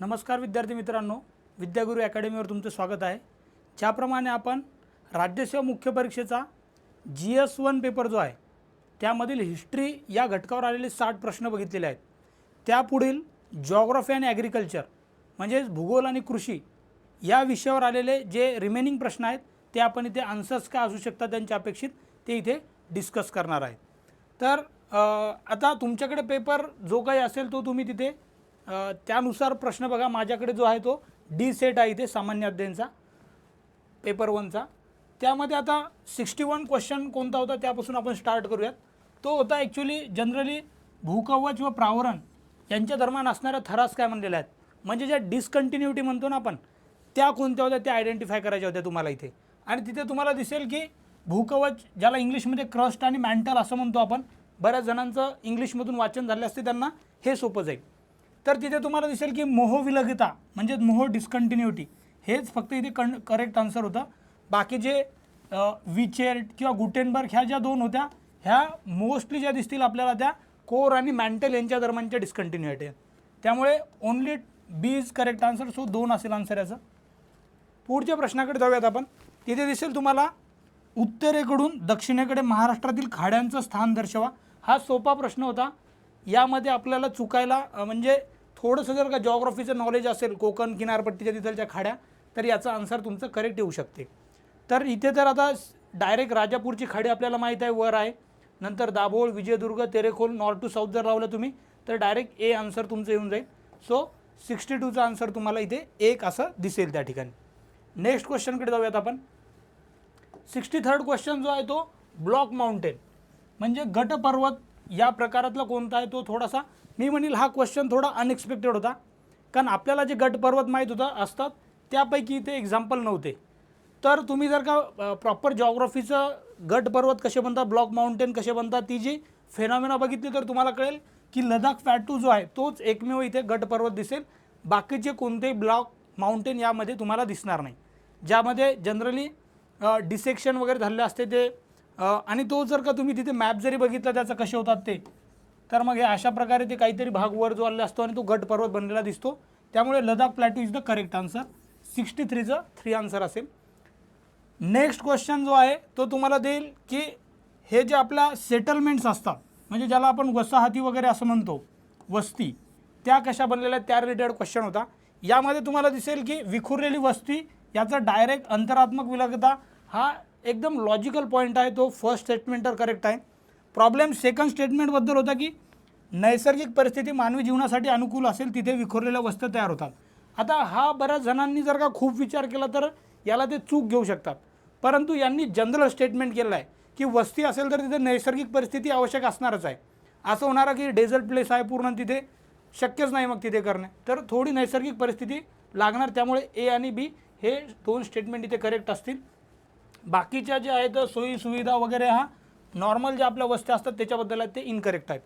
नमस्कार विद्यार्थी मित्रांनो, विद्यागुरु अकॅडमीवर तुमचं स्वागत आहे। ज्याप्रमाणे आपण राज्यसेवा मुख्य परीक्षेचा GS1 पेपर जो आहे त्यामधील हिस्ट्री या घटकावर आलेले 60 प्रश्न बघितलेले आहेत। त्यापुढील जिओग्राफी आणि ॲग्रिकल्चर म्हणजे भूगोल आणि कृषी या विषयावर आलेले जे रिमेनिंग प्रश्न आहेत ते आपण इथे आन्सर्स काय असू शकतात त्यांचे अपेक्षित ते इथे डिस्कस करणार आहे। तर आता तुमच्याकडे पेपर जो काही असेल तो तुम्ही तिथे त्यानुसार प्रश्न बघा। माझ्याकडे जो आहे तो डी सेट आहे इथे सामान्य अध्ययनचा पेपर 1चा। त्यामध्ये आता 61 क्वेश्चन कोणता होता त्यापासून आपण स्टार्ट करूयात। तो होता ॲक्च्युअली जनरली भूकवच व प्रावरण यांच्या दरम्यान असणाऱ्या थरास काय म्हणलेल्या आहेत, म्हणजे ज्या डिस्कंटिन्युटी म्हणतो ना आपण त्या कोणत्या होत्या त्या आयडेंटिफाय करायच्या होत्या तुम्हाला इथे। आणि तिथे तुम्हाला दिसेल की भूकवच ज्याला इंग्लिशमध्ये क्रस्ट आणि मॅन्टल असं म्हणतो आपण, बऱ्याच जणांचं इंग्लिशमधून वाचन झाले असते त्यांना हे सोपं जाईल। तर तिथे तुम्हाला दिसेल की मोहविलगता म्हणजे मोह डिस्कंटिन्युटी हेच फक्त इथे करेक्ट आन्सर होता। बाकी जे विचेर्ट किंवा गुटेनबर्ग ह्या ज्या दोन होत्या ह्या मोस्टली ज्या दिसतील आपल्याला त्या कोर आणि मॅन्टल यांच्या दरम्यानच्या डिस्कंटिन्युटी आहे। त्यामुळे only B is correct answer. So 2 असेल आन्सर याचं। पुढच्या प्रश्नाकडे जाऊयात आपण। तिथे दिसेल तुम्हाला उत्तरेकडून दक्षिणेकडे महाराष्ट्रातील खाड्यांचं स्थान दर्शवा। हा सोपा प्रश्न होता। यामध्ये आपल्याला चुकायला म्हणजे थोडंसं जर का जिओग्राफीचं नॉलेज असेल कोकण किनारपट्टीच्या तिथलच्या खाड्या तर याचा आन्सर तुमचं करेक्ट येऊ शकते। तर इथे तर आता डायरेक्ट राजापूरची खाडी आपल्याला माहीत आहे वर आहे, नंतर Dabhol, Vijaydurg, Terekhol north to south जर लावलं तुम्ही तर डायरेक्ट ए आन्सर तुमचं येऊन जाईल। सो 62चा आन्सर तुम्हाला इथे 1 असं दिसेल त्या ठिकाणी। नेक्स्ट क्वेश्चनकडे जाऊयात आपण। 63rd क्वेश्चन जो आहे तो ब्लॉक माउंटेन म्हणजे गटपर्वत या प्रकारातला कोणता आहे तो थोडासा मी म्हणेल हा क्वेश्चन थोडा अनएक्सपेक्टेड होता, कारण आपल्याला जे गटपर्वत माहीत होता असतात त्यापैकी इथे एक्झाम्पल नव्हते। तर तुम्ही जर का प्रॉपर जिओग्राफीचं गटपर्वत कसे बनतात, ब्लॉक माउंटेन कसे बनतात ती जी फेनॉमेना बघितली तर तुम्हाला कळेल की लडाख प्लॅटू जो आहे तोच एकमेव इथे गटपर्वत दिसेल। बाकीचे कोणतेही ब्लॉक माउंटेन यामध्ये तुम्हाला दिसणार नाही, ज्यामध्ये जनरली डिसेक्शन वगैरे झालेले असते ते। आणि तो जर का तुम्ही तिथे मॅप जरी बघितला त्याचं कसे होतात ते तर मग हे अशा प्रकारे ते काहीतरी भाग वर जो आलेला असतो आणि तो गटपर्वत बनलेला दिसतो। त्यामुळे Ladakh plateau is the correct answer. 63चं 3 आन्सर असेल। नेक्स्ट क्वेश्चन जो आहे तो तुम्हाला देईल की हे जे आपल्या सेटलमेंट्स असतात म्हणजे ज्याला आपण वसाहती वगैरे असं म्हणतो वस्ती, त्या कशा बनलेल्या आहेत त्या रिलेटेड क्वेश्चन होता। यामध्ये तुम्हाला दिसेल की विखुरलेली वस्ती याचा डायरेक्ट अंतरात्मक विलगता हा एकदम लॉजिकल पॉईंट आहे, तो फर्स्ट स्टेटमेंट तर करेक्ट आहे। प्रॉब्लेम सेकंड स्टेटमेंटबद्दल होता की नैसर्गिक परिस्थिती मानवी जीवनासाठी अनुकूल असेल तिथे विखुरलेल्या वस्त्या तयार होतात। आता हा बऱ्याच जणांनी जर का खूप विचार केला तर याला ते चूक घेऊ शकतात, परंतु यांनी जनरल स्टेटमेंट केलं आहे की वस्ती असेल तर तिथे नैसर्गिक परिस्थिती आवश्यक असणारच आहे। असं होणार की डेझर्ट प्लेस आहे पूर्ण तिथे शक्यच नाही मग तिथे करणे, तर थोडी नैसर्गिक परिस्थिती लागणार। त्यामुळे ए आणि बी हे 2 स्टेटमेंट इथे करेक्ट असतील। बाकीच्या जे आहेत सोयी सुविधा वगैरे हा नॉर्मल ज्या आपल्या वस्त्या असतात त्याच्याबद्दल आहेत ते इनकरेक्ट आहेत।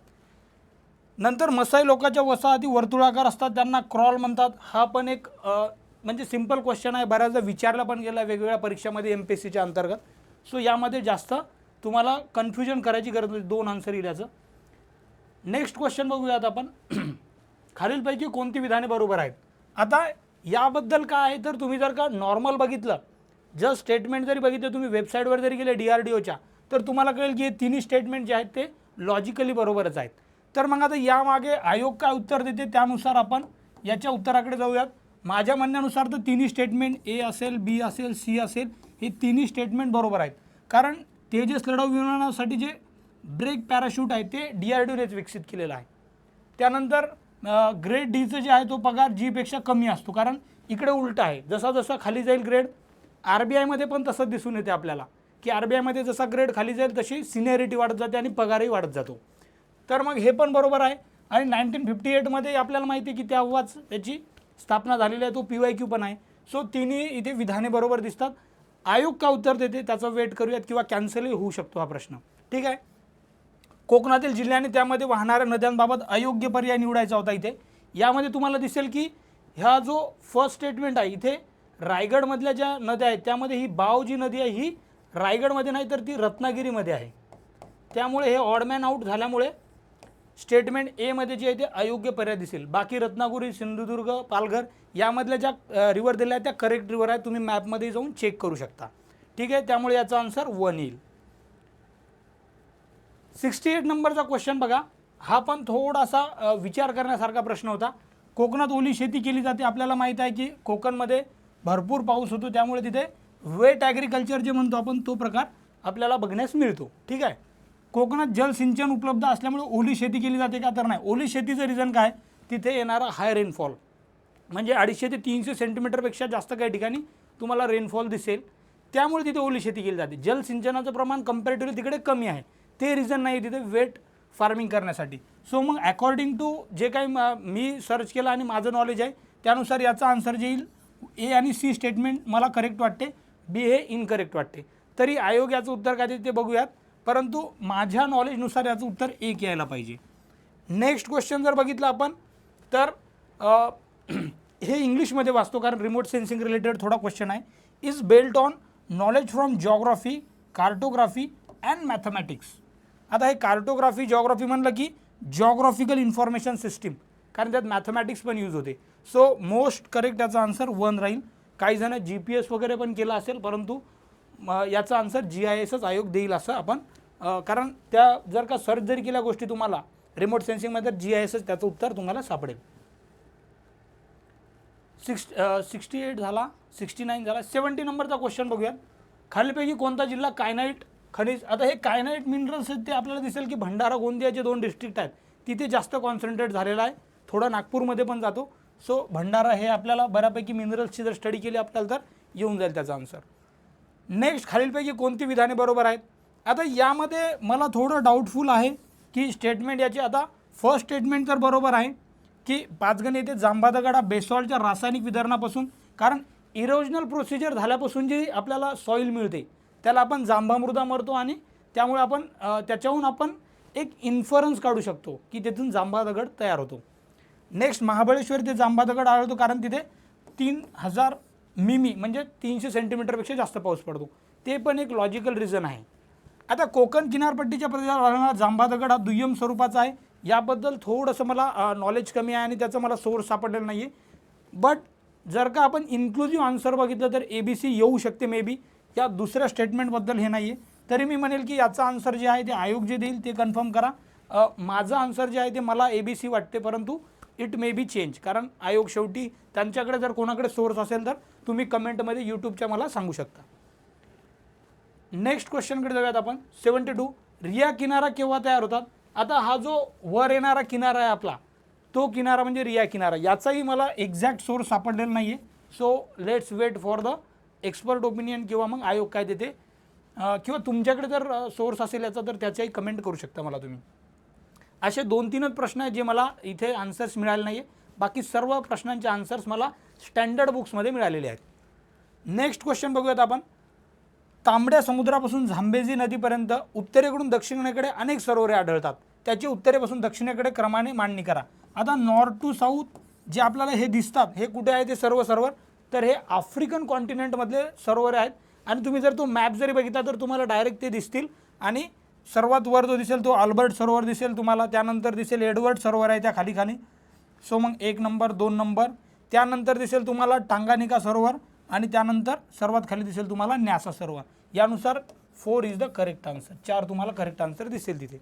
नंतर मसाई लोकांच्या वसाहती वर्तुळाकार असतात त्यांना क्रॉल म्हणतात। हा पण एक म्हणजे सिंपल क्वेश्चन आहे, बऱ्याचदा विचारला पण गेला वेगवेगळ्या परीक्षामध्ये MPSCच्या अंतर्गत। सो यामध्ये जास्त तुम्हाला कन्फ्युजन करायची गरज नाही, 2 आन्सर येईल याचं। नेक्स्ट क्वेश्चन बघूयात आपण। खालीलपैकी कोणती विधाने बरोबर आहेत। आता याबद्दल काय आहे तर तुम्ही जर का नॉर्मल बघितलं जस्ट स्टेटमेंट जरी बघितलं तुम्ही वेबसाईटवर जरी गेले DRDOच्या तर तुम्हाला कळेल की हे तिन्ही स्टेटमेंट जे आहेत ते लॉजिकली बरोबरच आहेत। तर मग आता यामागे आयोग काय उत्तर देते त्यानुसार आपण याच्या उत्तराकडे जाऊयात। माझ्या म्हणण्यानुसार तर तिन्ही स्टेटमेंट ए असेल, बी असेल, सी असेल हे तिन्ही स्टेटमेंट बरोबर आहेत, कारण तेजस लढाऊ विमानासाठी जे ब्रेक पॅराशूट आहे ते DRDOनेच विकसित केलेलं आहे। त्यानंतर ग्रेड डीचं जे आहे तो पगार जीपेक्षा कमी असतो, कारण इकडे उलट आहे, जसा जसा खाली जाईल ग्रेड RBIमध्ये पण तसंच दिसून येते आपल्याला की RBIमध्ये जसा ग्रेड खाली जाईल तशी सिनियरिटी वाढत जाते आणि पगारही वाढत जातो। तर मग हे पण बरोबर आहे। आणि 1958मध्ये आपल्याला माहिती आहे की तेव्हाच त्याची स्थापना झालेली आहे, तो PYQ पण आहे। सो तिन्ही इथे विधाने बरोबर दिसतात। आयोग का उत्तर देते त्याचं वेट करूयात किंवा कॅन्सलही होऊ शकतो हा प्रश्न, ठीक आहे। कोकणातील जिल्ह्यांनी त्यामध्ये वाहणाऱ्या नद्यांबाबत अयोग्य पर्याय निवडायचा होता। इथे यामध्ये तुम्हाला दिसेल की ह्या जो फर्स्ट स्टेटमेंट आहे इथे रायगडमधल्या ज्या नद्या आहेत त्यामध्ये ही बाव जी नदी आहे ही रायगडमध्ये नाही तर ती रत्नागिरीमध्ये आहे। त्यामुळे हे ऑडमॅन आउट झाल्यामुळे स्टेटमेंट एमध्ये जे आहे ते अयोग्य पर्याय दिसेल. बाकी रत्नागिरी, सिंधुदुर्ग, पालघर यामधल्या ज्या रिव्हर दिल्या आहेत त्या करेक्ट रिव्हर आहेत. तुम्ही मॅपमध्ये जाऊन चेक करू शकता. ठीक आहे, त्यामुळे याचा आन्सर 1 येईल. 68 नंबरचा क्वेश्चन बघा. हा पण थोडासा विचार करण्यासारखा प्रश्न होता. कोकणात ओली शेती केली जाते. आपल्याला माहीत आहे की कोकणमध्ये भरपूर पाऊस होतो, त्यामुळे तिथे वेट ॲग्रिकल्चर जे म्हणतो आपण तो प्रकार आपल्याला बघण्यास मिळतो. ठीक आहे. कोकणात जलसिंचन उपलब्ध असल्यामुळे ओली शेती केली जाते का, तर नाही. ओली शेतीचं रिझन काय, तिथे येणारा हाय रेनफॉल म्हणजे 250 ते 300 सेंटीमीटरपेक्षा जास्त काही ठिकाणी तुम्हाला रेनफॉल दिसेल, त्यामुळे तिथे ओली शेती केली जाते. जलसिंचनाचं प्रमाण कंपॅरेटिव्हली तिकडे कमी आहे, ते रिझन नाही तिथे वेट फार्मिंग करण्यासाठी. सो मग अकॉर्डिंग टू जे काही मी सर्च केलं आणि माझं नॉलेज आहे त्यानुसार याचा आन्सर जे येईल ए आणि सी स्टेटमेंट मला करेक्ट वाटते, बी हे इनकरेक्ट वाटते. तरी आयोग याचं उत्तर काय ते बघूयात, परंतु माझ्या नॉलेजनुसार याचं उत्तर एक यायला पाहिजे. नेक्स्ट क्वेश्चन जर बघितलं आपण तर हे इंग्लिशमध्ये वाचतो कारण रिमोट सेन्सिंग रिलेटेड थोडा क्वेश्चन आहे. Is belt on knowledge from geography, cartography and mathematics. आता हे कार्टोग्राफी जिओग्राफी म्हणलं की जिओग्राफिकल इन्फॉर्मेशन सिस्टीम, कारण त्यात मॅथमॅटिक्स पण यूज होते. सो मोस्ट करेक्ट याचा आन्सर 1 राहील. काही जण GPS वगैरे पण केला असेल, परंतु याचा आन्सर GISच आयोग देईल असं आपण, कारण त्या जर का सर्च जरी केल्या गोष्टी तुम्हाला रिमोट सेन्सिंगमध्ये तर GISच त्याचं उत्तर तुम्हाला सापडेल. 68 झाला, 69 झाला. 70 नंबरचा क्वेश्चन बघूयात. खालीलपैकी कोणता जिल्हा कायनाईट खनिज, आता हे कायनाईट मिनरल्स आहेत ते आपल्याला दिसेल की भंडारा गोंदिया जे 2 डिस्ट्रिक्ट आहेत तिथे जास्त कॉन्सन्ट्रेट झालेला आहे. थोडा नागपूरमध्ये पण जातो. सो भंडारा हे आपल्याला बऱ्यापैकी मिनरल्सची जर स्टडी केली आपल्याला तर येऊन जाईल त्याचा आन्सर. नेक्स्ट, खालीलपैकी कोणती विधाने बरोबर आहेत. आता यामध्ये मला थोडं डाऊटफुल आहे की स्टेटमेंट याची, आता फर्स्ट स्टेटमेंट तर बरोबर आहे की पाचगणी येथे जांबा दगड हा बेसॉल्टच्या रासायनिक वितरणापासून, कारण इरोजनल प्रोसिजर झाल्यापासून जी आपल्याला सॉईल मिळते त्याला आपण जांभा मृदा म्हणतो आणि त्यामुळे आपण त्याच्याहून आपण एक इन्फरन्स काढू शकतो की तिथून जांभा दगड तयार होतो. नेक्स्ट, महाबळेश्वर ते जांभा दगड आढळतो कारण तिथे 3000 मिमी म्हणजे 300 सेंटीमीटरपेक्षा जास्त पाऊस पडतो, ते पण एक लॉजिकल रिझन आहे. आता कोकण किनारपट्टीच्या प्रदेशात आढळणारा जांभा दगड हा दुय्यम स्वरूपाचा आहे. याबद्दल थोडंसं मला नॉलेज कमी आहे आणि त्याचं मला सोर्स सापडलेलं नाही आहे. बट जर का आपण इन्क्लुझिव्ह आन्सर बघितलं तर ABC येऊ शकते मे बी. या दुसऱ्या स्टेटमेंटबद्दल हे नाही आहे. तरी मी म्हणेल की याचा आन्सर जे आहे ते आयोग जे देईल ते कन्फर्म करा. माझं आन्सर जे आहे ते मला ABC वाटते, परंतु इट मे बी चेंज, कारण आयोग शेवटी त्यांच्याकडे जर कोणाकडे सोर्स असेल तर तुम्ही कमेंटमध्ये यूट्यूबच्या मला सांगू शकता. नेक्स्ट क्वेश्चनकडे जाऊयात आपण. 72, रिया किनारा केव्हा तयार होतात. आता हा जो वर येणारा किनारा आहे आपला, तो किनारा म्हणजे रिया किनारा, याचाही मला एक्झॅक्ट सोर्स सापडलेला नाही आहे. So let's wait for the expert opinion किंवा मग आयोग काय देते, किंवा तुमच्याकडे जर सोर्स असेल याचा तर त्याच्याही कमेंट करू शकता मला तुम्ही. असे 2-3च प्रश्न आहेत जे मला इथे आन्सर्स मिळाले नाही आहे. बाकी सर्व प्रश्नांचे आन्सर्स मला स्टँडर्ड बुक्समध्ये मिळालेले आहेत. नेक्स्ट क्वेश्चन बघूयात आपण. तांबड्या समुद्रापासून झांबेजी नदीपर्यंत उत्तरेकडून दक्षिणेकडे अनेक सरोवरे आढळतात. त्याची उत्तरेपासून दक्षिणेकडे क्रमाने मांडणी करा. आता नॉर्थ टू साऊथ जे आपल्याला हे दिसतात हे कुठे आहे ते सर्व सरोवर, तर हे आफ्रिकन कॉन्टिनेंटमधले सरोवर आहेत. आणि तुम्ही जर तो मॅप जरी बघितला तर तुम्हाला डायरेक्ट ते दिसतील. आणि सर्वात वर जो दिसेल तो अल्बर्ट सरोवर दिसेल तुम्हाला, त्यानंतर दिसेल एडवर्ड सरोवर आहे त्या खाली. सो मग 1 नंबर 2 नंबर, त्यानंतर दिसेल तुम्हाला टांगानिका सरोवर आणि त्यानंतर सर्वात खाली दिसेल तुम्हाला न्यासा सरोवर. यानुसार 4 इज द करेक्ट आन्सर. 4 तुम्हाला करेक्ट आन्सर दिसेल तिथे.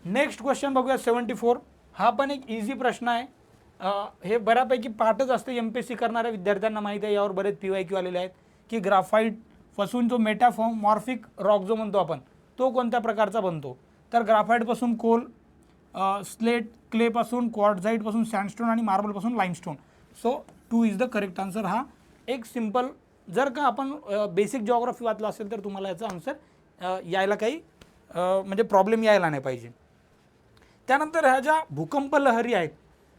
नेक्स्ट क्वेश्चन बघूया 74. हा पण एक इझी प्रश्न आहे. हे बऱ्यापैकी पाठच असते MPSC करणाऱ्या विद्यार्थ्यांना माहीत आहे. यावर बरेच PYQ आलेले आहेत की ग्राफाईट पासून जो मेटामॉर्फिक रॉक जो म्हणतो आपण तो कोणत्या प्रकारचा बनतो. तर ग्राफाईटपासून कोल, स्लेट क्लेपासून क्वार्टझाईटपासून सँडस्टोन आणि मार्बलपासून limestone. So 2 is the correct answer. हा एक सिम्पल, जर का आपण बेसिक जिओग्राफी वाचला असेल तर तुम्हाला याचा आन्सर यायला काही म्हणजे प्रॉब्लेम यायला नाही पाहिजे. त्यानंतर ह्या ज्या भूकंप लहरी आहेत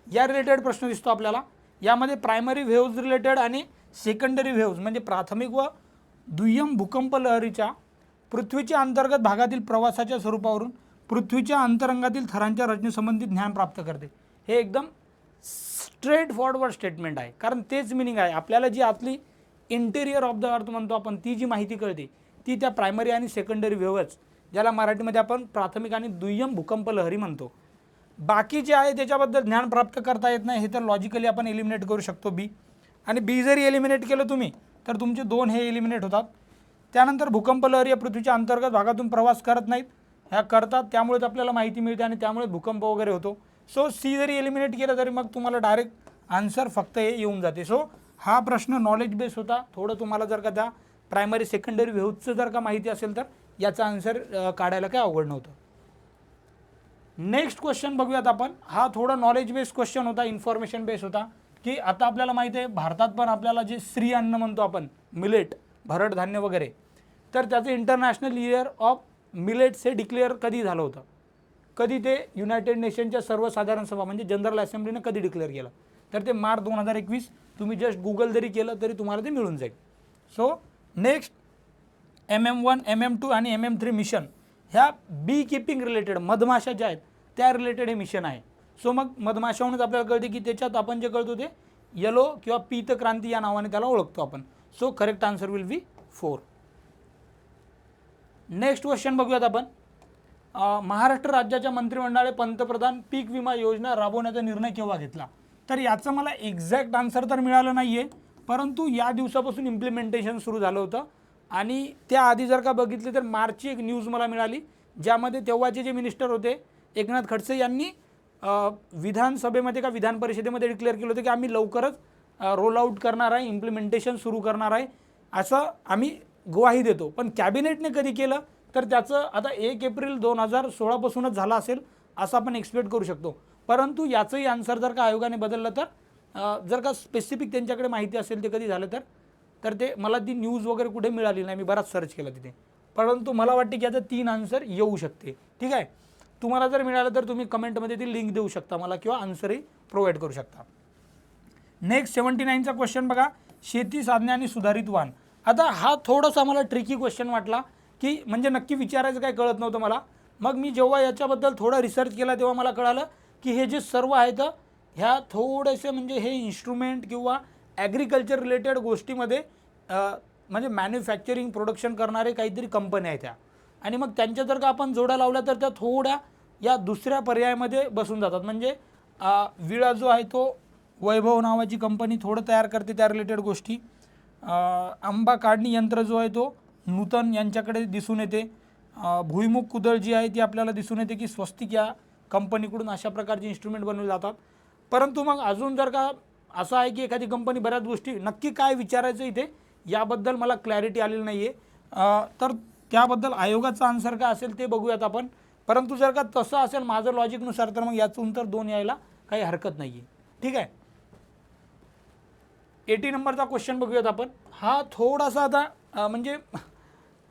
या रिलेटेड प्रश्न दिसतो आपल्याला. यामध्ये प्रायमरी व्हेव्ज रिलेटेड आणि सेकंडरी व्हेव्ज म्हणजे प्राथमिक व दुय्यम भूकंप लहरीच्या पृथ्वीच्या अंतर्गत भागातील प्रवासाच्या स्वरूपावरून पृथ्वीच्या अंतरंगातील थरांच्या रचनेसंबंधित ज्ञान प्राप्त करते. हे एकदम स्ट्रेट फॉरवर्ड स्टेटमेंट आहे, कारण तेच मिनिंग आहे. आपल्याला जी आतली इंटेरियर ऑफ द अर्थ म्हणतो आपण ती जी माहिती कळते ती त्या प्रायमरी आणि सेकंडरी व्हेव्ज ज्याला मराठीमध्ये आपण प्राथमिक आणि दुय्यम भूकंप लहरी म्हणतो. बाकी जे आहे त्याच्याबद्दल ज्ञान प्राप्त करता येत नाही, हे तर लॉजिकली आपण एलिमिनेट करू शकतो बी. आणि बी जरी एलिमिनेट केलं तुम्ही तर तुमचे 2 हे एलिमिनेट होतात. त्यानंतर भूकंप लहरी या पृथ्वीच्या अंतर्गत भागातून प्रवास करत नाहीत, ह्या करतात, त्यामुळेच आपल्याला माहिती मिळते आणि त्यामुळे भूकंप वगैरे होतो. सो सी जरी एलिमिनेट केलं तरी मग तुम्हाला डायरेक्ट आन्सर फक्त हे येऊन जाते. सो हा प्रश्न नॉलेज बेस होता. थोडं तुम्हाला जर का त्या प्रायमरी सेकंडरी व्ह्यूजचं जर का माहिती असेल तर याचा आन्सर काढायला काय अवघड नव्हतं. नेक्स्ट क्वेश्चन बघूयात आपण. हा थोडा नॉलेज बेस क्वेश्चन होता, इन्फॉर्मेशन बेस होता, की आता आपल्याला माहिती आहे भारतात पण आपल्याला जे श्री अन्न म्हणतो आपण, मिलेट, भरड धान्य वगैरे, तर त्याचं इंटरनॅशनल इयर ऑफ मिलेट्स हे डिक्लेअर कधी झालं होतं, कधी ते युनायटेड नेशनच्या सर्वसाधारण सभा म्हणजे जनरल असेंब्लीनं कधी डिक्लेअर केलं, तर ते मार्च 2021. तुम्ही जस्ट गुगल जरी केलं तरी तुम्हाला ते मिळून जाईल. सो नेक्स्ट MM1, MM2 आणि MM3 मिशन ह्या बी किपिंग रिलेटेड, मधमाशा ज्या आहेत त्या रिलेटेड हे मिशन आहे. सो मग मधमाशाहूनच आपल्याला कळते की त्याच्यात आपण जे कळतो ते येलो किंवा पीत क्रांती या नावाने त्याला ओळखतो आपण. So correct answer will be 4. Next question बघूयात आपण. महाराष्ट्र राज्याच्या मंत्रिमंडळाने पंतप्रधान पीक विमा योजना राबवण्याचा निर्णय केव्हा घेतला, तर याचं मला एक्झॅक्ट आन्सर तर मिळालं नाही आहे, परंतु या दिवसापासून इम्प्लिमेंटेशन सुरू झालं होतं. आणि त्याआधी जर का बघितले तर मार्चची एक न्यूज मला मिळाली, ज्यामध्ये तेव्हाचे जे मिनिस्टर होते एकनाथ खडसे यांनी विधानसभेमध्ये का विधान परिषदेमध्ये डिक्लेअर केलं होतं की आम्ही लवकरच रोल आउट करणार आहे, इम्प्लिमेंटेशन सुरू करणार आहे, असं आम्ही ग्वाही देतो. पण कॅबिनेटने कधी केलं तर त्याचं आता 1 एप्रिल 2016पासूनच झालं असेल असं आपण एक्सपेक्ट करू शकतो. परंतु याचंही आन्सर जर का आयोगाने बदललं तर जर का स्पेसिफिक त्यांच्याकडे माहिती असेल ते कधी झालं तर ते मला ती न्यूज वगैरे कुठे मिळाली नाही, मी बराच सर्च केला तिथे. परंतु मला वाटते की याचं 3 आन्सर येऊ शकते. ठीक आहे, तुम्हाला जर मिळालं तर तुम्ही कमेंटमध्ये ती लिंक देऊ शकता मला किंवा आन्सरही प्रोव्हाइड करू शकता. नेक्स्ट 79चा क्वेश्चन बघा, शेती साधने आणि सुधारित वाहन. आता हा थोडासा मला ट्रिकी क्वेश्चन वाटला, की म्हणजे नक्की विचारायचं काय कळत नव्हतं मला. मग मी जेव्हा याच्याबद्दल थोडा रिसर्च केला तेव्हा मला कळालं की हे जे सर्व आहेत ह्या थोडेसे म्हणजे हे इन्स्ट्रुमेंट किंवा ॲग्रिकल्चर रिलेटेड गोष्टीमध्ये म्हणजे मॅन्युफॅक्चरिंग प्रोडक्शन करणारे काहीतरी कंपन्या आहेत त्या, आणि मग त्यांच्या जर का आपण जोड्या लावल्या तर त्या थोड्या या दुसऱ्या पर्यायामध्ये बसून जातात. म्हणजे विळा जो आहे तो वैभव नावाची कंपनी थोडं तयार करते त्या रिलेटेड गोष्टी. आंबा काढणी यंत्र जो आहे तो नूतन यांच्याकडे दिसून येते. भुईमुग कुदळ जी आहे ती आपल्याला दिसून येते की स्वस्तिक या कंपनीकडून अशा प्रकारचे इन्स्ट्रुमेंट बनवले जातात. परंतु मग अजून जर का असं आहे की एखादी कंपनी बऱ्याच गोष्टी, नक्की काय विचारायचं इथे याबद्दल मला क्लॅरिटी आलेली नाही आहे, तर त्याबद्दल आयोगाचा आन्सर काय असेल ते बघूयात आपण. परंतु जर का तसं असेल माझं लॉजिकनुसार तर मग याचं उत्तर 2 यायला काही हरकत नाही आहे. ठीक आहे, 80 नंबरचा क्वेश्चन बघूयात आपण. हा थोडासा आता म्हणजे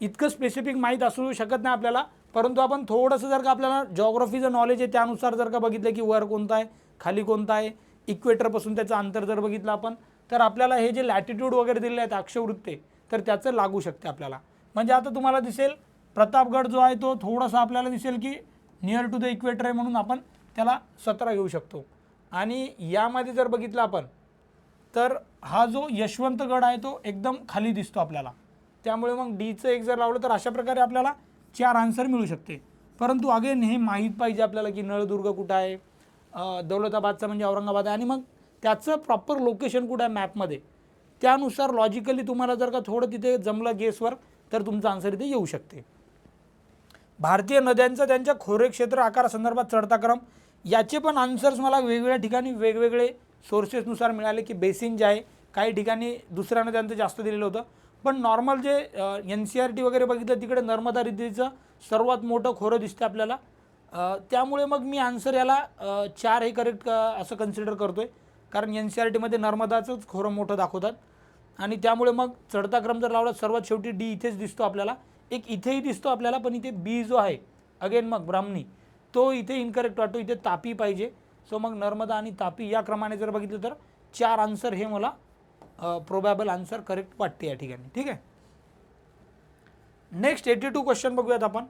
इतकं स्पेसिफिक माहीत असू शकत नाही आपल्याला, परंतु आपण थोडंसं जर का आपल्याला जॉग्रफीचं नॉलेज आहे त्यानुसार जर का बघितलं की वर कोणता आहे खाली कोणता आहे, इक्वेटरपासून त्याचं अंतर जर बघितलं आपण तर आपल्याला हे जे लॅटिट्यूड वगैरे दिले आहेत अक्षवृत्ते तर त्याचं लागू शकते आपल्याला. म्हणजे आता तुम्हाला दिसेल प्रतापगड जो आहे तो थोडासा आपल्याला दिसेल की नियर टू द इक्वेटर आहे, म्हणून आपण त्याला 17 घेऊ शकतो. आणि यामध्ये जर बघितलं आपण तर हा जो यशवंतगड आहे तो एकदम खाली दिसतो आपल्याला, त्यामुळे मग डीचं 1 जर लावलं तर अशा प्रकारे आपल्याला 4 आन्सर मिळू शकते. परंतु अगेन हे माहीत पाहिजे आपल्याला की नळदुर्ग कुठं आहे, दौलताबादचा म्हणजे औरंगाबाद आहे, आणि मग त्याचं प्रॉपर लोकेशन कुठं आहे मॅपमध्ये, त्यानुसार लॉजिकली तुम्हाला जर का थोडं तिथे जमलं गेसवर तर तुमचा आन्सर इथे येऊ शकते. भारतीय नद्यांचा त्यांच्या खोरे क्षेत्र आकारासंदर्भात चढता क्रम, याचे पण आन्सर्स मला वेगवेगळ्या ठिकाणी वेगवेगळे सोर्सेसनुसार मिळाले की बेसिन जे आहे काही ठिकाणी दुसऱ्या नद्यांचं जास्त दिलेलं होतं, पण नॉर्मल जे NCERT वगैरे बघितलं तिकडे नर्मदा नदीचं सर्वात मोठं खोरं दिसतं आपल्याला. त्यामुळे मग मी आन्सर याला 4 हे करेक्ट असं कन्सिडर करतो आहे, कारण NCERTमध्ये नर्मदाचंच खोरं मोठं दाखवतात, आणि त्यामुळे मग चढता क्रम जर लावला सर्वात शेवटी डी इथेच दिसतो आपल्याला, एक इथेही दिसतो आपल्याला, पण इथे बी जो आहे अगेन मग ब्राह्मणी तो इथे इनकरेक्ट वाटतो, इथे तापी पाहिजे. सो मग नर्मदा आणि तापी या क्रमाने जर बघितलं तर 4 आन्सर हे मला प्रोबॅबल आन्सर करेक्ट वाटते या ठिकाणी. ठीक आहे, नेक्स्ट 82 क्वेश्चन बघूयात आपण.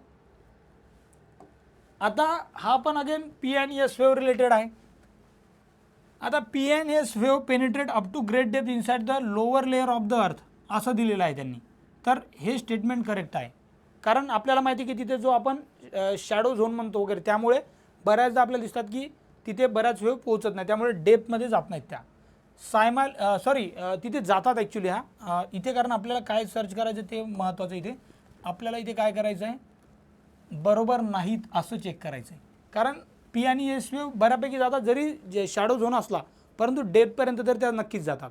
आता हा पण अगेन PNS वेव्ह रिलेटेड आहे. आता PNS wave penetrate up to great depth inside the lower layer of the earth असं दिलेलं आहे त्यांनी, तर हे स्टेटमेंट करेक्ट आहे. कारण आपल्याला माहिती आहे की तिथे जो आपण शॅडो झोन म्हणतो वगैरे, त्यामुळे बऱ्याचदा आपल्याला दिसतात की तिथे बऱ्याच वेळ पोहोचत नाही, त्यामुळे डेप्थमध्ये जात नाहीत त्या. तिथे जातात ॲक्च्युली इथे, कारण आपल्याला काय सर्च करायचं ते महत्त्वाचं. इथे आपल्याला इथे काय करायचं आहे, बरोबर नाहीत असं चेक करायचं आहे. कारण पी आणि एस वेव्ह बऱ्यापैकी जातात, जरी जे शॅडो झोन असला परंतु डेप्थपर्यंत तर त्या नक्कीच जातात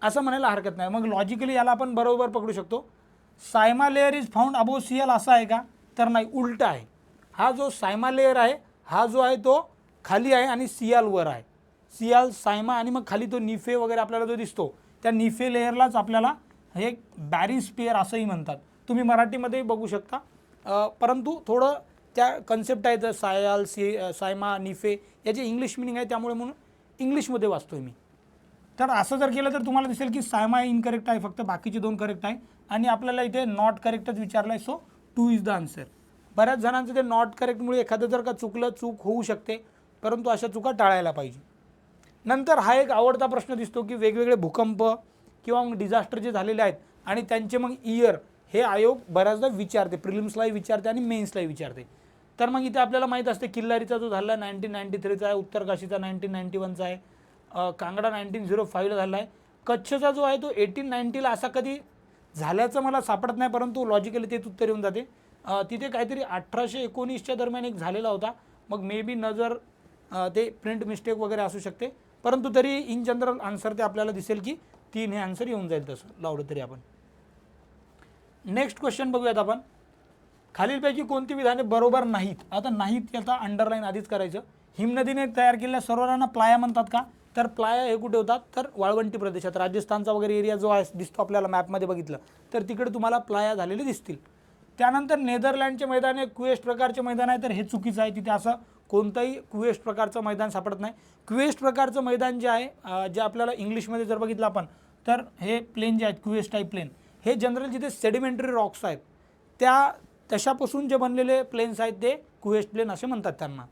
असं म्हणायला हरकत नाही. मग लॉजिकली याला आपण बरोबर पकडू शकतो. Sima layer is found above C L असं आहे का, तर नाही, उलट आहे. हा जो सायमा लेअर आहे हा जो आहे तो खाली आहे आणि सी एल वर आहे. सी एल सायमा आणि मग खाली तो निफे वगैरे आपल्याला जो दिसतो, त्या निफे लेअरलाच आपल्याला हे बॅरिस्पियर असंही म्हणतात. तुम्ही मराठीमध्येही बघू शकता, परंतु थोडं त्या कन्सेप्ट आहे तर सायल सायमा निफे याचे इंग्लिश मिनिंग आहे, त्यामुळे म्हणून इंग्लिशमध्ये वाचतोय मी. तर असं जर केलं तर तुम्हाला दिसेल की सायमा इनकरेक्ट आहे, फक्त बाकीचे 2 करेक्ट आहे आणि आपल्याला इथे नॉट करेक्टच विचारलं आहे. So 2 is the answer. बऱ्याच जणांचं ते नॉट करेक्टमुळे एखादं जर का चुकलं, चूक होऊ शकते, परंतु अशा चुका टाळायला पाहिजे. नंतर हा एक आवडता प्रश्न दिसतो की वेगवेगळे भूकंप किंवा मग डिझास्टर जे झालेले आहेत आणि त्यांचे मग इयर हे आयोग बऱ्याचदा विचारते, प्रिलिम्सलाही विचारते आणि मेन्सलाही विचारते. तर मग इथे आपल्याला माहीत असते किल्लारीचा जो झाला 1993चा आहे, उत्तरकाशीचा 1991चा आहे, कांगडा 1905ला झाला आहे, कच्छचा जो आहे तो 1890ला असा कधी झाल्याचं मला सापडत नाही, परंतु लॉजिकली तेच उत्तर येऊन जाते. तिथे काहीतरी 1819च्या दरम्यान एक झालेला होता, मग मे बी नजर ते प्रिंट मिस्टेक वगैरे असू शकते, परंतु तरी इन जनरल आन्सर ते आपल्याला दिसेल की 3 हे आन्सर येऊन जाईल तसं लावलं तरी आपण. नेक्स्ट क्वेश्चन बघूयात आपण. खालीलपैकी कोणती विधाने बरोबर नाहीत. आता नाहीत याचा अंडरलाईन आधीच करायचं. हिमनदीने तयार केलेल्या सरोवरांना प्लाया म्हणतात का, तर प्लाया हे कुठे होतात, तर वाळवंटी प्रदेशात, राजस्थानचा वगैरे एरिया जो आहे दिसतो आपल्याला मॅपमध्ये बघितलं तर तिकडे तुम्हाला प्लाया झालेले दिसतील. त्यानंतर नेदरलँडचे मैदान हे क्वेस्ट प्रकारचे मैदान आहे, तर हे चुकीचं आहे. तिथे असं कोणतंही क्वेस्ट प्रकारचं मैदान सापडत नाही. क्वेस्ट प्रकारचं मैदान जे आहे, जे आपल्याला इंग्लिशमध्ये जर बघितलं आपण, तर हे प्लेन जे आहेत क्वेस्ट टाईप प्लेन, हे जनरल जिथे सेडिमेंटरी रॉक्स आहेत त्या तशापासून जे बनलेले प्लेन्स आहेत ते क्वेस्ट प्लेन असे म्हणतात त्यांना.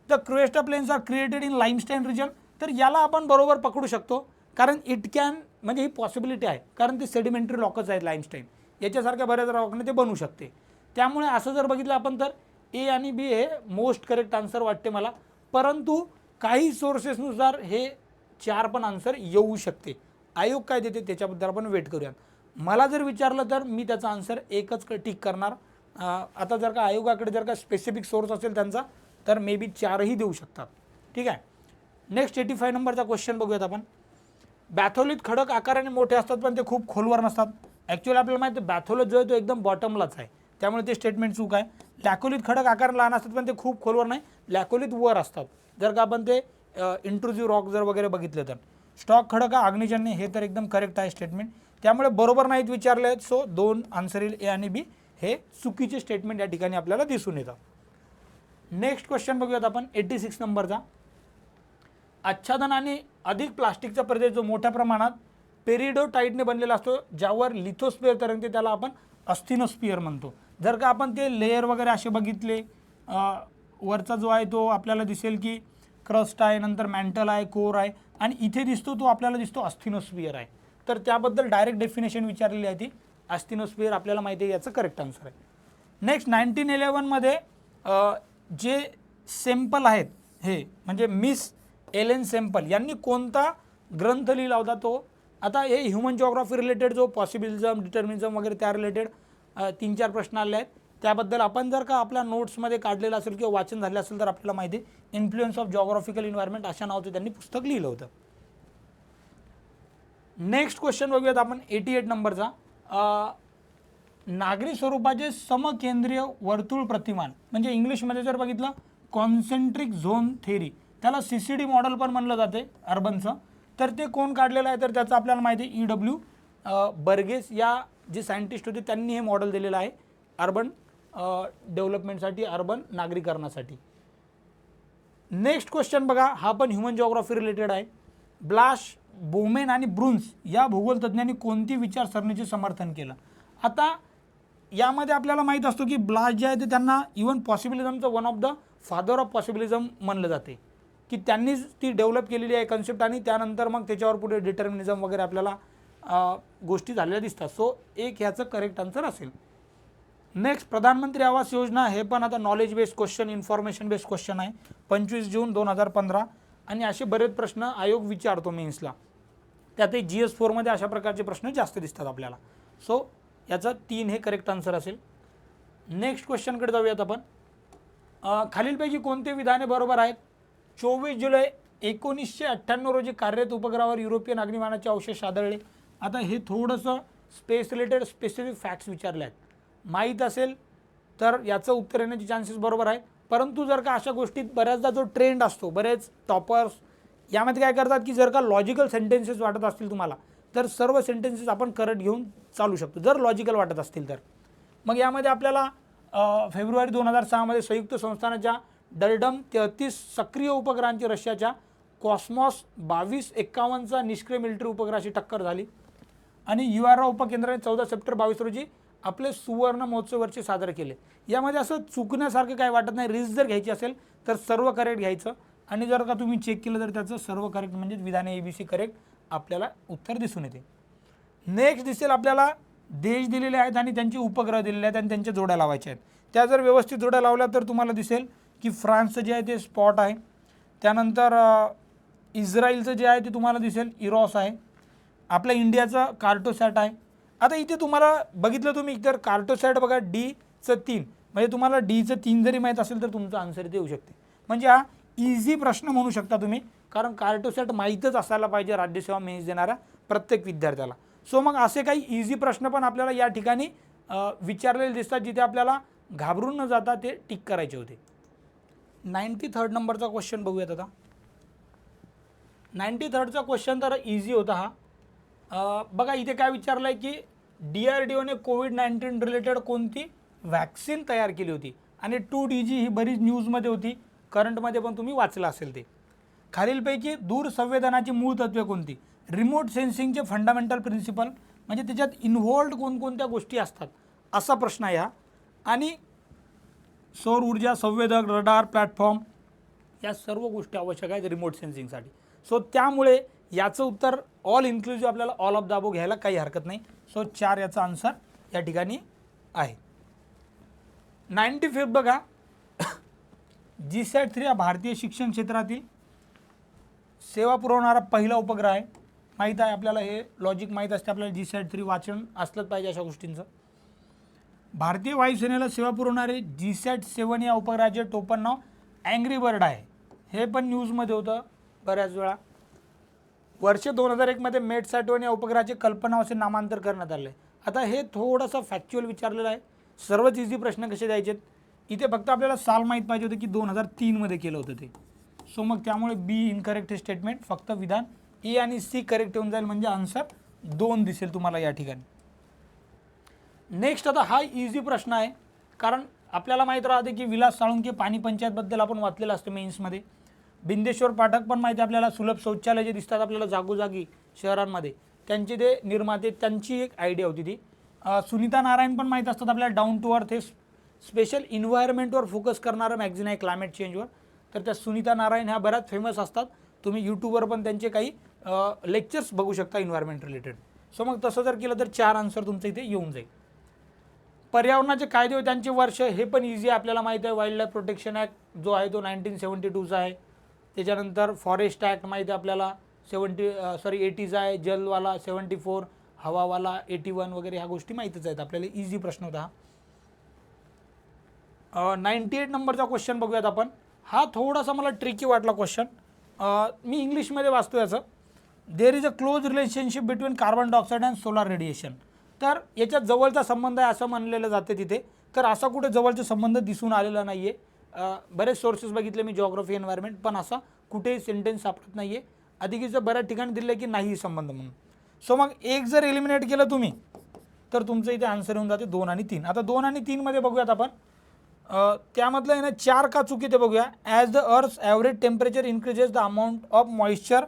The cuesta plains are created in limestone region, तर याला आपण बरोबर पकडू शकतो, कारण इट कॅन म्हणजे ही पॉसिबिलिटी आहे, कारण ते सेडिमेंटरी रॉकच आहेत लाईमस्टाईन, याच्यासारख्या बऱ्याच रॉकने ते बनू शकते. त्यामुळे असं जर बघितलं आपण तर ए आणि बी हे मोस्ट करेक्ट आन्सर वाटते मला, परंतु काही सोर्सेसनुसार हे 4 पण आन्सर येऊ शकते. आयोग काय देते त्याच्याबद्दल आपण वेट करूयात. मला जर विचारलं तर मी त्याचा आन्सर एकच टिक करणार. आता जर का आयोगाकडे जर का स्पेसिफिक सोर्स असेल त्यांचा, तर मे बी 4ही देऊ शकतात. ठीक आहे. नेक्स्ट 85 नंबरचा क्वेश्चन बघूयात आपण. बॅथोलित खडक आकाराने मोठे असतात पण ते खूप खोलवर नसतात. ॲक्च्युअली आपल्याला माहिती आहे बॅथोलित जो आहे तो एकदम बॉटमलाच आहे, त्यामुळे ते स्टेटमेंट चूक आहे. लॅकोलित खडक आकाराने लहान असतात पण ते खूप खोलवर नाही, लॅकोलित वर असतात जर का आपण ते इंट्रुझिव्ह रॉक जर वगैरे बघितले तर. स्टॉक खडक हा अग्निजन्य, हे तर एकदम करेक्ट आहे स्टेटमेंट, त्यामुळे बरोबर नाहीत विचारले आहेत. सो 2 आन्सर येईल, ए आणि बी हे चुकीचे स्टेटमेंट या ठिकाणी आपल्याला दिसून येतात. नेक्स्ट क्वेश्चन बघूयात आपण 86 नंबरचा. आच्छादन आणि अधिक प्लास्टिकचा प्रदेश जो मोठ्या प्रमाणात पेरिडोटाईटने बनलेला असतो, ज्यावर लिथोस्फिअर तरंगते, त्याला आपण अस्थिनोस्फिअर म्हणतो. जर का आपण ते लेयर वगैरे असे बघितले, वरचा जो आहे तो आपल्याला दिसेल की क्रस्ट आहे, नंतर मॅन्टल आहे, कोर आहे, आणि इथे दिसतो तो आपल्याला दिसतो अस्थिनोस्फिअर आहे. तर त्याबद्दल डायरेक्ट डेफिनेशन विचारलेली आहे ती अस्थिनोस्फिअर, आपल्याला माहिती आहे याचं करेक्ट आन्सर आहे. नेक्स्ट 1911 मध्ये जे सेम्पल आहेत हे म्हणजे मिस एलेन सेम्पल यांनी कोणता ग्रंथ लिहिला होता तो. आता हे ह्युमन जिओग्राफी रिलेटेड जो पॉसिबिलिझम डिटर्मिनिझम वगैरे त्या रिलेटेड 3-4 प्रश्न आले आहेत, त्याबद्दल आपण जर का आपल्या नोट्समध्ये काढलेलं असेल किंवा वाचन झालं असेल तर आपल्याला माहिती आहे, इन्फ्लुएन्स ऑफ जिओग्राफिकल एन्व्हायरमेंट अशा नावाचं त्यांनी पुस्तक लिहिलं होतं. नेक्स्ट क्वेश्चन बघूयात आपण 88 नंबरचा. नागरी स्वरूपाचे समकेंद्रीय वर्तुळ प्रतिमान म्हणजे इंग्लिशमध्ये जर बघितलं कॉन्सेंट्रिक झोन थेरी, त्याला CCD मॉडेल पण म्हणलं जाते अर्बनचं. तर ते कोण काढलेलं आहे तर त्याचं आपल्याला माहिती आहे EW बर्गेस या जे सायंटिस्ट होते त्यांनी हे मॉडेल दिलेलं आहे अर्बन डेव्हलपमेंटसाठी, अर्बन नागरीकरणासाठी. नेक्स्ट क्वेश्चन बघा, हा पण ह्युमन जिओग्राफी रिलेटेड आहे. ब्लाश, बोमेन आणि ब्रुन्स या भूगोल तज्ज्ञांनी कोणती विचारसरणीचे समर्थन केलं. आता यामध्ये आपल्याला माहीत असतो की ब्लाश जे आहे ते त्यांना इव्हन पॉसिबिलिझमचं one of the father of possibilism म्हणलं जाते, की त्यांनीच ती डेव्हलप केलेली आहे कन्सेप्ट, आणि त्यानंतर मग त्याच्यावर पुढे डिटर्मिनिझम वगैरे आपल्याला गोष्टी झालेल्या दिसतात. सो एक ह्याचं करेक्ट आन्सर असेल. नेक्स्ट प्रधानमंत्री आवास योजना, हे पण आता knowledge based question, information based question आहे. 25 जून 2015 आणि असे बरेच प्रश्न आयोग विचारतो मेन्सला. त्यातही GS4 मध्ये अशा प्रकारचे प्रश्न जास्त दिसतात आपल्याला. सो याचा 3 हे करेक्ट आन्सर असेल. नेक्स्ट क्वेश्चनकडे जाऊयात आपण. खालीलपैकी कोणते विधाने बरोबर आहेत? 24 जुलै 1998 रोजी कार्यरत उपग्रहावर युरोपियन अग्निबाणाचे अवशेष आढळले. आता हे थोडंसं स्पेस रिलेटेड स्पेसिफिक फॅक्ट्स विचारले आहेत. माहीत असेल तर याचं उत्तर येण्याचे चान्सेस बरोबर आहेत. परंतु जर का अशा गोष्टीत बऱ्याचदा जो ट्रेंड असतो, बरेच टॉपर्स यामध्ये काय करतात की जर का लॉजिकल सेंटेन्सेस वाटत असतील तुम्हाला, तर सर्व सेंटेन्सेस आपण करेक्ट घेऊन चालू शकतो जर लॉजिकल वाटत असतील तर. मग यामध्ये आपल्याला फेब्रुवारी 2006 मध्ये संयुक्त संस्थानाच्या डलडम 33 सक्रिय उपग्रहांची रशियाच्या कॉस्मॉस 2251चा निष्क्रिय मिलिटरी उपग्रहाशी टक्कर झाली. आणि URA उपकेंद्राने 14 सप्टेंबर 22 रोजी आपले सुवर्ण महोत्सव वर्ष साजरे केले. यामध्ये असं चुकण्यासारखं काय वाटत नाही. रिस्क जर घ्यायची असेल तर सर्व करेक्ट घ्यायचं, आणि जर का तुम्ही चेक केलं तर त्याचं सर्व करेक्ट म्हणजे विधाने ABC करेक्ट आपल्याला उत्तर दिसून येते. नेक्स्ट दिसेल आपल्याला देश दिलेले आहेत आणि त्यांचे उपग्रह दिलेले आहेत आणि त्यांच्या जोड्या लावायच्या आहेत. त्या जर व्यवस्थित जोड्या लावल्या तर तुम्हाला दिसेल की फ्रान्सचं जे आहे ते स्पॉट आहे. त्यानंतर इस्रायलचं जे आहे ते तुम्हाला दिसेल इरॉस आहे. आपल्या इंडियाचं कार्टोसॅट आहे. आता इथे तुम्हाला बघितलं तुम्ही तर कार्टोसॅट बघा D चं 3, म्हणजे तुम्हाला Dचं 3 जरी माहीत असेल तर तुमचं आन्सर इथे येऊ शकते. म्हणजे हा इझी प्रश्न म्हणू शकता तुम्ही, कारण कार्टोसॅट माहीतच असायला पाहिजे राज्यसेवा मेन्स देणाऱ्या प्रत्येक विद्यार्थ्याला. सो मग असे काही इझी प्रश्न पण आपल्याला या ठिकाणी विचारलेले दिसतात, जिथे आपल्याला घाबरून न जाता ते टिक करायचे होते. 93 नंबरचा क्वेश्चन बघूयात आता. 93चा क्वेश्चन तर इझी होता हा. बघा इथे काय विचारलं आहे की DRDOने कोविड-19 रिलेटेड कोणती वॅक्सिन तयार केली होती, आणि 2DG ही बरीच न्यूजमध्ये होती, करंटमध्ये पण तुम्ही वाचलं असेल ते. खालीलपैकी दूर संवेदनाची मूळ तत्वे कोणती? रिमोट सेन्सिंगचे फंडामेंटल प्रिन्सिपल, म्हणजे त्याच्यात इन्व्हॉल्ड कोणकोणत्या गोष्टी असतात असा प्रश्न आहे हा. आणि सौर ऊर्जा, संवेदक, रडार, प्लॅटफॉर्म, या सर्व गोष्टी आवश्यक आहेत रिमोट सेन्सिंगसाठी. सो त्यामुळे याचं उत्तर ऑल इन्क्लुसिव्ह आपल्याला ऑल ऑफ द अबोव घ्यायला काही हरकत नाही. सो 4 याचा आन्सर या ठिकाणी आहे. 95 बघा. GSAT-3 हा भारतीय शिक्षण क्षेत्रातील सेवा पुरवणारा पहिला उपग्रह आहे. माहीत आहे आपल्याला, हे लॉजिक माहीत असते आपल्याला. GSAT-3 वाचन असलंच पाहिजे अशा गोष्टींचं. भारतीय वायुसेनेला सेवा पुरवणारे GSAT-7 या उपग्रहाचे टोपण नाव अँग्री बर्ड आहे. हे पण न्यूजमध्ये होतं बऱ्याच वेळा. वर्ष 2001 मध्ये METSAT-1 या उपग्रहाचे कल्पना असे नामांतर करण्यात आले. आता हे थोडंसं फॅक्च्युअल विचारलेलं आहे. सर्वच इझी प्रश्न कसे द्यायचे इथे, फक्त आपल्याला साल माहीत पाहिजे होते की 2003 मध्ये केलं होतं ते. सो मग त्यामुळे B इनकरेक्ट हे स्टेटमेंट, फक्त विधान A आणि C करेक्ट येऊन जाईल, म्हणजे आन्सर 2 दिसेल तुम्हाला या ठिकाणी. नेक्स्ट आता हा इझी प्रश्न आहे, कारण आपल्याला माहीत राहते की विलास साळुंके पाणी पंचायतबद्दल आपण वाचलेलं असतं मेन्समध्ये. बिंदेश्वर पाठक पण माहिती आपल्याला. सुलभ शौचालय जे दिसतात आपल्याला जागोजागी शहरांमध्ये, त्यांचे ते निर्माते, त्यांची एक आयडिया होती ती. सुनीता नारायण पण माहीत असतात आपल्याला. डाऊन टू अर्थ हे स्पेशल इन्व्हायरमेंटवर फोकस करणारं मॅगझिन आहे क्लायमेट चेंजवर. तर त्या सुनीता नारायण ह्या बऱ्याच फेमस असतात. तुम्ही यूट्यूबवर पण त्यांचे काही लेक्चर्स बघू शकता इन्व्हायरमेंट रिलेटेड. सो मग तसं जर केलं तर 4 आन्सर तुमचं इथे येऊन जाईल. पर्यावरणाचे कायदे व त्यांचे वर्ष, हे पण इझी आपल्याला माहीत आहे. वाईल्ड लाईफ प्रोटेक्शन ॲक्ट जो आहे तो 1972चा आहे. त्याच्यानंतर फॉरेस्ट ॲक्ट माहिती आहे आपल्याला 80चा आहे. जलवाला 74, हवावाला 81 वगैरे ह्या गोष्टी माहीतच आहेत आपल्याला. इझी प्रश्न होता. 98 नंबरचा क्वेश्चन बघूयात आपण. हा थोडासा मला ट्रिकी वाटला क्वेश्चन. मी इंग्लिशमध्ये वाचतो याचं. There is a close relationship between carbon dioxide and solar radiation. तर याच्यात जवळचा संबंध आहे असं म्हणलेलं जाते तिथे. तर असा कुठे जवळचा संबंध दिसून आलेला नाही आहे. बरेच सोर्सेस बघितले मी, जिओग्राफी, एन्व्हायरमेंट, पण असा कुठेही सेंटेन्स सापडत नाही आहे. अधिकीचं बऱ्याच ठिकाणी दिलं की नाही संबंध म्हणून. सो मग एक जर एलिमिनेट केलं तुम्ही तर तुमचं इथे आन्सर येऊन जाते 2 आणि 3. आता 2 आणि 3 मध्ये बघूयात आपण. त्यामधलं आहे ना 4 का चुकी ते बघूया. As the earth's average temperature increases the amount of moisture,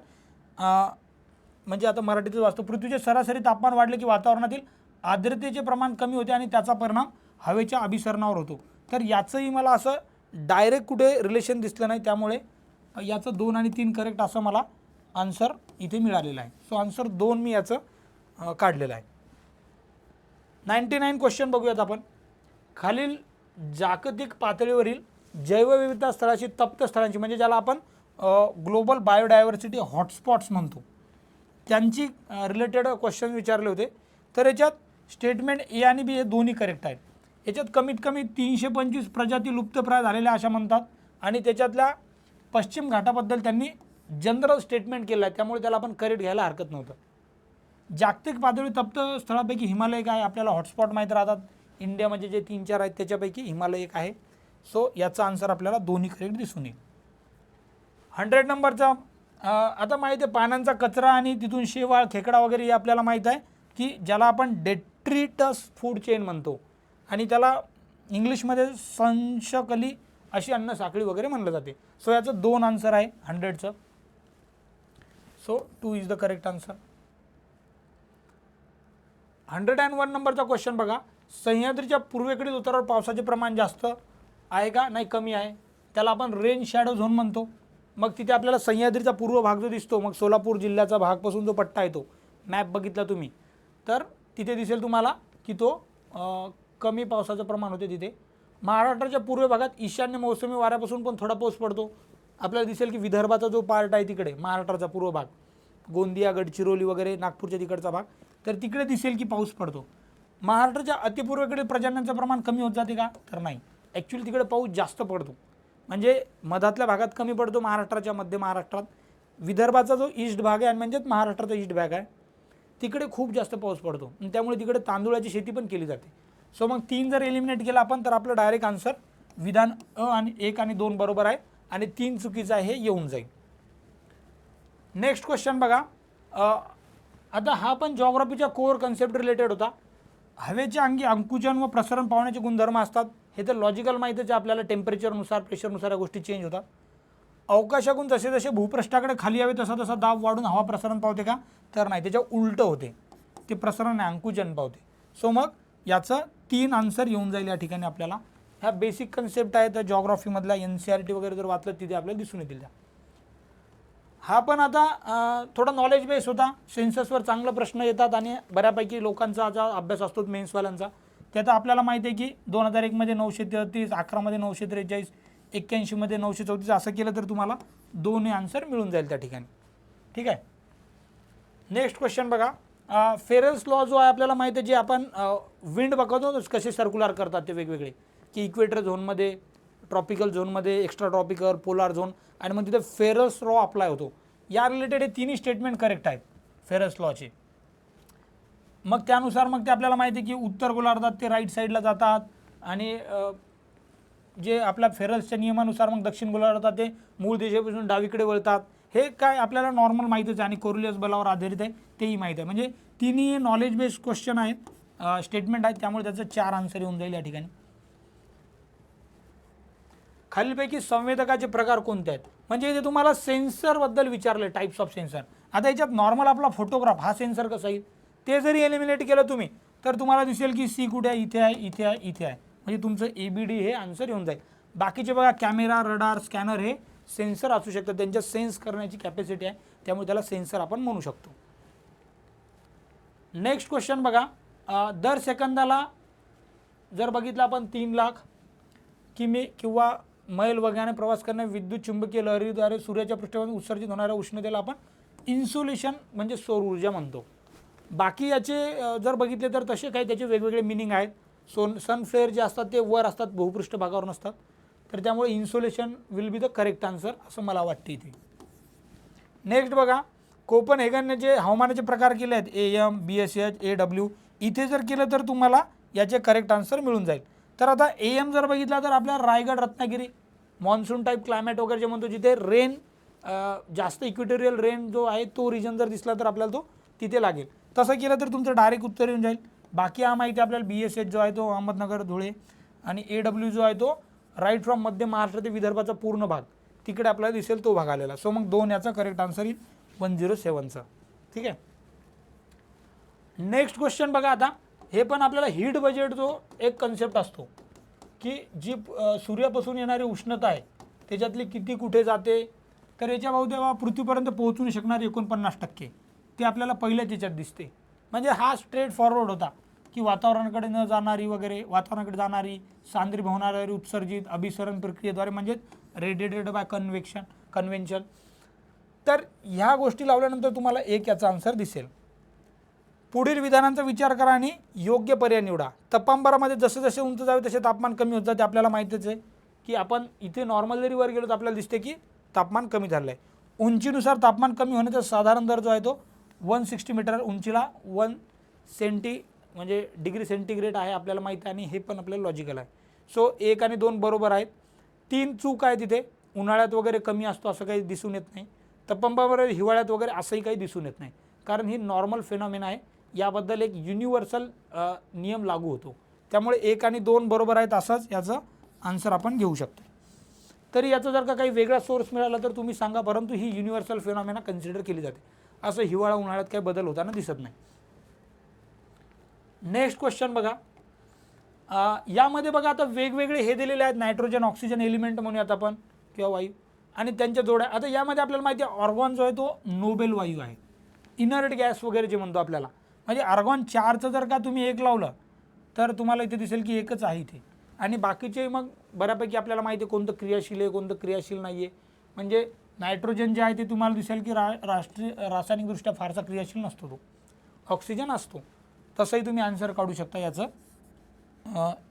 म्हणजे आता मराठीतच वाचतो. पृथ्वीचे सरासरी तापमान वाढले की वातावरणातील आर्द्रतेचे प्रमाण कमी होते आणि त्याचा परिणाम हवेच्या अभिसरणावर होतो. तर याचंही मला असं डायरेक्ट कुठे रिलेशन दिसलं नाही, त्यामुळे याचं 2 आणि 3 करेक्ट असं मला आन्सर इथे मिळालेलं आहे. सो आन्सर 2 मी याचं काढलेलं आहे. 99 क्वेश्चन बघूयात आपण. खालील जागतिक पातळीवरील जैवविविधता स्थळाची तप्त स्थळांची म्हणजे ज्याला आपण ग्लोबल बायोडायव्हर्सिटी हॉटस्पॉट्स म्हणतो त्यांची रिलेटेड क्वेश्चन विचारले होते. तर याच्यात स्टेटमेंट ए आणि बी हे दोन्ही करेक्ट आहेत. याच्यात कमीत कमी 325 प्रजाती लुप्तप्राय झालेल्या अशा म्हणतात आणि त्याच्यातल्या पश्चिम घाटाबद्दल त्यांनी जनरल स्टेटमेंट केलं आहे, त्यामुळे त्याला आपण करेक्ट घ्यायला हरकत नव्हतं. जागतिक पातळी तप्त स्थळापैकी हिमालय काय आपल्याला हॉटस्पॉट माहीत राहतात. इंडियामध्ये जे 3-4 आहेत त्याच्यापैकी हिमालय एक आहे. सो याचा आन्सर आपल्याला दोन्ही करेक्ट दिसून येईल. 100 नंबरचा आता माहीत आहे पानांचा कचरा आणि तिथून शेवाळ खेकडा वगैरे हे आपल्याला माहीत आहे की ज्याला आपण डेट्रिटस फूड चेन म्हणतो आणि त्याला इंग्लिशमध्ये संशकली अशी अन्न साखळी वगैरे म्हणलं जाते. सो याचं 2 आन्सर आहे 100चं. So 2 is the correct answer. 101 नंबरचा क्वेश्चन बघा. सह्याद्रीच्या पूर्वेकडील उतारावर पावसाचे प्रमाण जास्त आहे का नाही कमी आहे, त्याला आपण रेन शॅडो झोन म्हणतो. मग तिथे आपल्याला सह्याद्रीचा पूर्व भाग जो दिसतो, मग सोलापूर जिल्ह्याचा भागपासून जो पट्टा येतो मॅप बघितला तुम्ही तर तिथे दिसेल तुम्हाला की तो कमी पावसाचं प्रमाण होते तिथे. महाराष्ट्राच्या पूर्व भागात ईशान्य मोसमी वाऱ्यापासून पण थोडा पाऊस पडतो. आपल्याला दिसेल की विदर्भाचा जो पार्ट आहे तिकडे महाराष्ट्राचा पूर्व भाग गोंदिया गडचिरोली वगैरे नागपूरच्या तिकडचा भाग तर तिकडे दिसेल की पाऊस पडतो. महाराष्ट्राच्या अतिपूर्वेकडील पर्जन्यांचं प्रमाण कमी होत जाते का तर नाही, ॲक्च्युली तिकडे पाऊस जास्त पडतो. म्हणजे मधातल्या भागात कमी पडतो महाराष्ट्राच्या मध्य महाराष्ट्रात. विदर्भाचा जो ईस्ट भाग आहे आणि म्हणजेच महाराष्ट्राचा ईस्ट भाग आहे तिकडे खूप जास्त पाऊस पडतो आणि त्यामुळे तिकडे तांदूळाची शेती पण केली जाते. सो मग 3 जर एलिमिनेट केलं आपण तर आपलं डायरेक्ट आन्सर विधान अ आणि 1 आणि 2 बरोबर आहे आणि 3 चुकीचं आहे हे येऊन जाईल. नेक्स्ट क्वेश्चन बघा. आता हा पण जॉग्राफीच्या कोर कन्सेप्ट रिलेटेड होता. हवेच्या अंगी अंकुचन व प्रसरण पावण्याचे गुणधर्म असतात हे तर लॉजिकल माहितीच आहे आपल्याला. टेम्परेचरनुसार प्रेशरनुसार या गोष्टी चेंज होतात. अवकाशातून जसे जसे भूपृष्ठाकडे खाली यावे तसा तसा दाब वाढून हवा प्रसरण पावते का तर नाही, त्याच्या उलटं होते, ते प्रसरण अंकुचन पावते. सो मग याचं 3 आन्सर येऊन जाईल या ठिकाणी आपल्याला. ह्या बेसिक कन्सेप्ट आहेत जॉग्राफीमधल्या NCERT वगैरे जर वाचलं तिथे आपल्याला दिसून येतील त्या. हा पण आता थोडा नॉलेज बेस होता. सेन्ससवर चांगले प्रश्न येतात आणि बऱ्यापैकी लोकांचा आता अभ्यास असतो मेन्सवाल्यांचा. ते आता आपल्याला माहिती आहे की 2001 मध्ये 933, 11 मध्ये 943, 81 मध्ये 934 असं केलं तर तुम्हाला 2 आन्सर मिळून जाईल त्या ठिकाणी. ठीक आहे. नेक्स्ट क्वेश्चन बघा. फेरेल्स लॉ जो आहे आपल्याला माहिती आहे जे आपण विंड बघतो कसे सर्क्युलर करतात ते वेगवेगळे की इक्वेटर झोनमध्ये, ट्रॉपिकल झोनमध्ये, एक्स्ट्रा ट्रॉपिकल, पोलार झोन आणि मग तिथे फेरेल्स लॉ अप्लाय होतो. या रिलेटेड हे 3 स्टेटमेंट करेक्ट आहेत फेरेल्स लॉचे. मग त्यानुसार मग ते आपल्याला माहिती आहे की उत्तर गोलार्धात ते राईट साईडला जातात आणि जे आपल्या फेरेल्सच्या नियमानुसार मग दक्षिण गोलार्धात ते मूळ दिशेपासून डावीकडे वळतात. हे काय आपल्याला नॉर्मल माहितीच आहे आणि कोरिलियस बलावर आधारित आहे तेही माहीत आहे. म्हणजे तिन्ही नॉलेज बेस्ड क्वेश्चन आहेत, स्टेटमेंट आहेत, त्यामुळे त्याचं 4 आन्सर येऊन जाईल या ठिकाणी. खालीलपैकी संवेदकाचे प्रकार कोणते आहेत म्हणजे इथे तुम्हाला सेन्सरबद्दल विचारले, टाईप्स ऑफ सेन्सर. आता याच्यात नॉर्मल आपला फोटोग्राफ हा सेन्सर कसा येईल ते जरी एलिमिनेट केलं तुम्ही तर तुम्हाला दिसेल की सी कुठे आहे, इथे आहे, इथे आहे, इथे आहे. म्हणजे तुमचं ABD हे आन्सर येऊन जाईल. बाकीचे बघा कॅमेरा, रडार, स्कॅनर हे सेन्सर असू शकतात, त्यांच्या सेन्स करण्याची कॅपॅसिटी आहे त्यामुळे त्याला सेन्सर आपण म्हणू शकतो. नेक्स्ट क्वेश्चन बघा. दर सेकंदाला जर बघितलं आपण 3 लाख किमी किंवा मैल वेगाने प्रवास करणे विद्युत चुंबकीय लहरीद्वारे सूर्याच्या पृष्ठभागातून उत्सर्जित होणाऱ्या उष्णतेला आपण इन्सुलेशन म्हणजे सौर ऊर्जा म्हणतो. बाकी याचे जर बघितले तर तसे काही त्याचे वेगवेगळे मिनिंग आहेत. सनफ्लेअर जे असतात ते वर असतात, भूपृष्ठ भागावर नसतात, तर त्यामुळे insulation will be the correct answer असं मला वाटते इथे. नेक्स्ट बघा. कोपनहेगनने जे हवामानाचे प्रकार केले आहेत AM, BSH, AW इथे जर केलं तर तुम्हाला याचे करेक्ट आन्सर मिळून जाईल. तर आता AM जर बघितला तर आपल्या Raigad, Ratnagiri monsoon type climate वगैरे जे म्हणतो जिथे रेन जास्त इक्वेटोरियल रेन जो आहे तो रिजन जर दिसला तर आपल्याला तो तिथे लागेल. तसं केलं तर तुमचं डायरेक्ट उत्तर येऊन जाईल. बाकी हा माहिती आपल्याला BSH जो आहे तो अहमदनगर, धुळे आणि AW जो आहे तो राईट फ्रॉम मध्य महाराष्ट्र ते विदर्भाचा पूर्ण भाग तिकडे आपल्याला दिसेल तो भाग आलेला. सो मग 2 याचा करेक्ट आन्सर येईल 107चा. ठीक आहे. नेक्स्ट क्वेश्चन बघा. आता हे पण आपल्याला हीट बजेट जो एक कन्सेप्ट असतो की जी सूर्यापासून येणारी उष्णता आहे त्याच्यातली किती कुठे जाते तर याच्या तेव्हा पृथ्वीपर्यंत पोहोचू शकणारे 49% ते आपल्याला पहिल्याच याच्यात दिसते. म्हणजे हा स्ट्रेट फॉरवर्ड होता की वातावरणाकडे न जाणारी वगैरे, वातावरणाकडे जाणारी, सांद्रीभवन होणारी उत्सर्जित, अभिसरण प्रक्रियेद्वारे म्हणजेच रेडिएटेड बाय कन्व्हेन्शन. तर ह्या गोष्टी लावल्यानंतर तुम्हाला एक याचा आन्सर दिसेल. पुढील विधानांचा विचार करा आणि योग्य पर्याय निवडा. तपांबरामध्ये जसे जसे उंच जावे तसे तापमान कमी होत जाते. आपल्याला माहितीच आहे की आपण इथे नॉर्मल जरी वर गेलो तर आपल्याला दिसते की तापमान कमी झालं आहे. उंचीनुसार तापमान कमी होण्याचा साधारण दर जो आहे तो 160 मीटर उंचीला 1 सेंटी म्हणजे डिग्री सेंटीग्रेड आहे, आपल्याला माहिती आहे आणि हे पण आपल्याला लॉजिकल आहे. सो 1 आणि 2 बरोबर आहेत. 3 चूक आहे तिथे. उन्हाळ्यात वगैरे कमी असतो असं काही दिसून येत नाही. तपंबावर हिवाळ्यात वगैरे असंही काही दिसून येत नाही, कारण ही नॉर्मल फेनॉमिना आहे. याबद्दल एक युनिव्हर्सल नियम लागू होतो. त्यामुळे 1 आणि 2 बरोबर आहेत, असंच याचं आन्सर आपण घेऊ शकतो. तरी याचा जर का काही वेगळा सोर्स मिळाला तर तुम्ही सांगा, परंतु ही युनिव्हर्सल फेनॉमिना कन्सिडर केली जाते. असं हिवाळा उन्हाळ्यात काही बदल होताना दिसत नाही. नेक्स्ट क्वेश्चन बघा. यामध्ये बघा आता वेगवेगळे हे दिलेले आहेत, नायट्रोजन ऑक्सिजन एलिमेंट म्हणूयात आपण किंवा वायू आणि त्यांच्या जोड्या. आता यामध्ये आपल्याला माहिती आहे ऑर्गॉन जो आहे तो नोबेल वायू आहे, इनर्ट गॅस वगैरे जे म्हणतो आपल्याला. म्हणजे आर्गॉन 4चं जर का तुम्ही 1 लावलं तर तुम्हाला इथे दिसेल की एकच आहे इथे, आणि बाकीचे मग बऱ्यापैकी आपल्याला माहिती आहे कोणतं क्रियाशील आहे कोणतं क्रियाशील नाही आहे. म्हणजे नायट्रोजन जे आहे ते तुम्हाला दिसेल की रासायनिकदृष्ट्या फारसा क्रियाशील नसतो, तो ऑक्सिजन असतो. तसंही तुम्ही आन्सर काढू शकता. याचं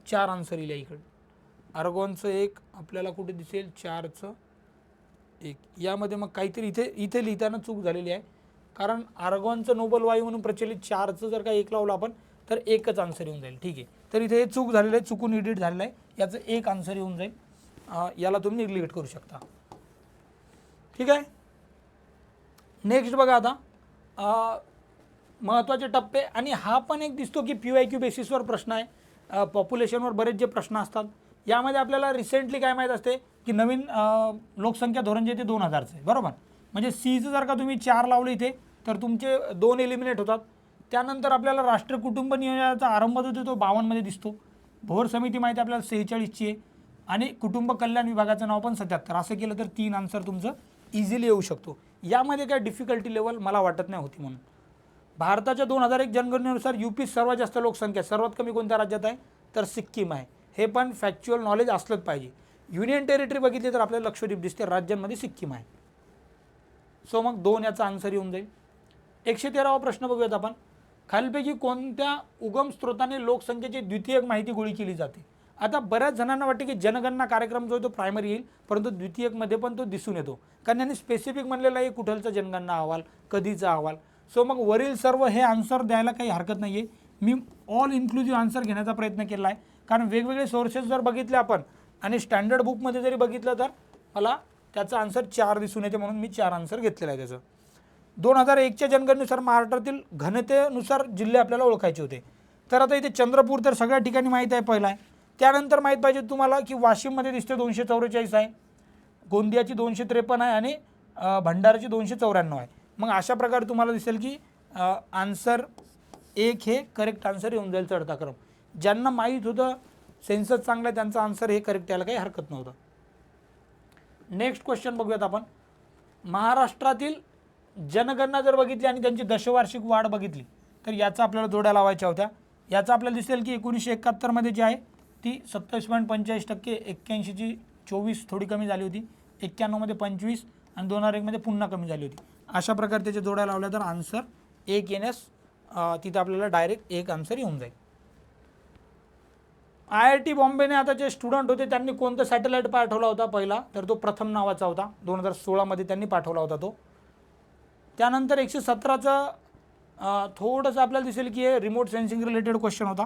4 आन्सर येईल इकडे. आर्गॉनचं 1 आपल्याला कुठे दिसेल, 4चं 1. यामध्ये मग काहीतरी इथे लिहिताना चूक झालेली आहे, कारण आर्गॉनचं नोबल वायू म्हणून प्रचलित 4चं जर का 1 लावलं आपण तर एकच आन्सर येऊन जाईल. ठीक आहे, तर इथे हे चूक झालेलं आहे, चुकून एडिट झालेलं आहे. याचं 1 आन्सर येऊन जाईल. याला तुम्ही निग्लेक्ट करू शकता. ठीक आहे. नेक्स्ट बघा आता महत्त्वाचे टप्पे, आणि हा पण एक दिसतो की PYQ बेसिसवर प्रश्न आहे. पॉप्युलेशनवर बरेच जे प्रश्न असतात यामध्ये आपल्याला रिसेंटली काय माहीत असते की नवीन लोकसंख्या धोरण जे ते 2000चं आहे, बरोबर. म्हणजे Cचं जर का तुम्ही 4 लावले इथे तर तुमचे 2 एलिमिनेट होतात. त्यानंतर आपल्याला राष्ट्रीय कुटुंब नियोजनाचा आरंभ जो तो 52 मध्ये दिसतो. भोर समिती माहिती आपल्याला 46ची आहे, आणि कुटुंब कल्याण विभागाचं नाव पण 77. असं केलं तर 3 आन्सर तुमचं इझिली येऊ शकतो. यामध्ये काय डिफिकल्टी लेवल मला वाटत नाही होती म्हणून. भारताच्या 2001 जनगणनेनुसार UP सर्वात जास्त लोकसंख्या, सर्वात कमी कोणत्या राज्यात आहे तर सिक्कीम आहे. हे पण फॅक्च्युअल नॉलेज असलंच पाहिजे. युनियन टेरिटरी बघितली तर आपल्याला लक्षद्वीप दिसते, राज्यांमध्ये सिक्कीम आहे. सो मग 2 याचा आन्सर येऊन जाईल. 113वा प्रश्न बघूयात आपण. खालीलपैकी कोणत्या उगम स्रोताने लोकसंख्येची द्वितीयक माहिती गोळी केली जाते. आता बऱ्याच जणांना वाटते की जनगणना कार्यक्रम जो आहे तो प्रायमरी येईल, परंतु द्वितीयकमध्ये पण तो दिसून येतो, कारण यांनी स्पेसिफिक म्हणलेलं आहे कुठलचा जनगणना अहवाल, कधीचा अहवाल. सो मग वरील सर्व हे आन्सर द्यायला काही हरकत नाही आहे. मी ऑल इन्क्लुझिव्ह आन्सर घेण्याचा प्रयत्न केला आहे, कारण वेगवेगळे सोर्सेस जर बघितले आपण आणि स्टँडर्ड बुकमध्ये जरी बघितलं तर मला त्याचा आन्सर 4 दिसून येते, म्हणून मी 4 आन्सर घेतलेला आहे त्याचं. 2001च्या जनगणनेनुसार महाराष्ट्रातील घनतेनुसार जिल्हे आपल्याला ओळखायचे होते. तर आता इथे चंद्रपूर तर सगळ्या ठिकाणी माहीत आहे पहिला आहे. त्यानंतर माहीत पाहिजे तुम्हाला की वाशिममध्ये दिसते 244 आहे, गोंदियाची 253 आहे आणि भंडाराची 294 आहे. मग अशा प्रकारे तुम्हाला दिसेल की आन्सर 1 हे करेक्ट आन्सर येऊन जाईल चढता क्रम. ज्यांना माहीत होतं सेन्सस चांगलं आहे त्यांचा आन्सर हे करेक्ट यायला काही हरकत नव्हतं. नेक्स्ट क्वेश्चन बघूयात आपण. महाराष्ट्रातील जनगणना जर बघितली आणि त्यांची दशवार्षिक वाढ बघितली तर याचा आपल्याला जोड्या लावायच्या होत्या. याचा आपल्याला दिसेल की 1971 मध्ये जी आहे ती 27.45%, 81ची 24 थोडी कमी झाली होती, 91 मध्ये 25 आणि 2001 मध्ये पुन्हा कमी झाली होती. अशा प्रकारे त्याच्या जोड्या लावल्या तर आन्सर 1 येण्यास तिथं आपल्याला डायरेक्ट 1 आन्सर येऊन जाईल. IIT बॉम्बेने आता जे स्टुडंट होते त्यांनी कोणता सॅटेलाइट पाठवला होता पहिला, तर तो प्रथम नावाचा होता. 2016 मध्ये त्यांनी पाठवला होता तो. त्यानंतर 117चं थोडंसं आपल्याला दिसेल की हे रिमोट सेन्सिंग रिलेटेड क्वेश्चन होता.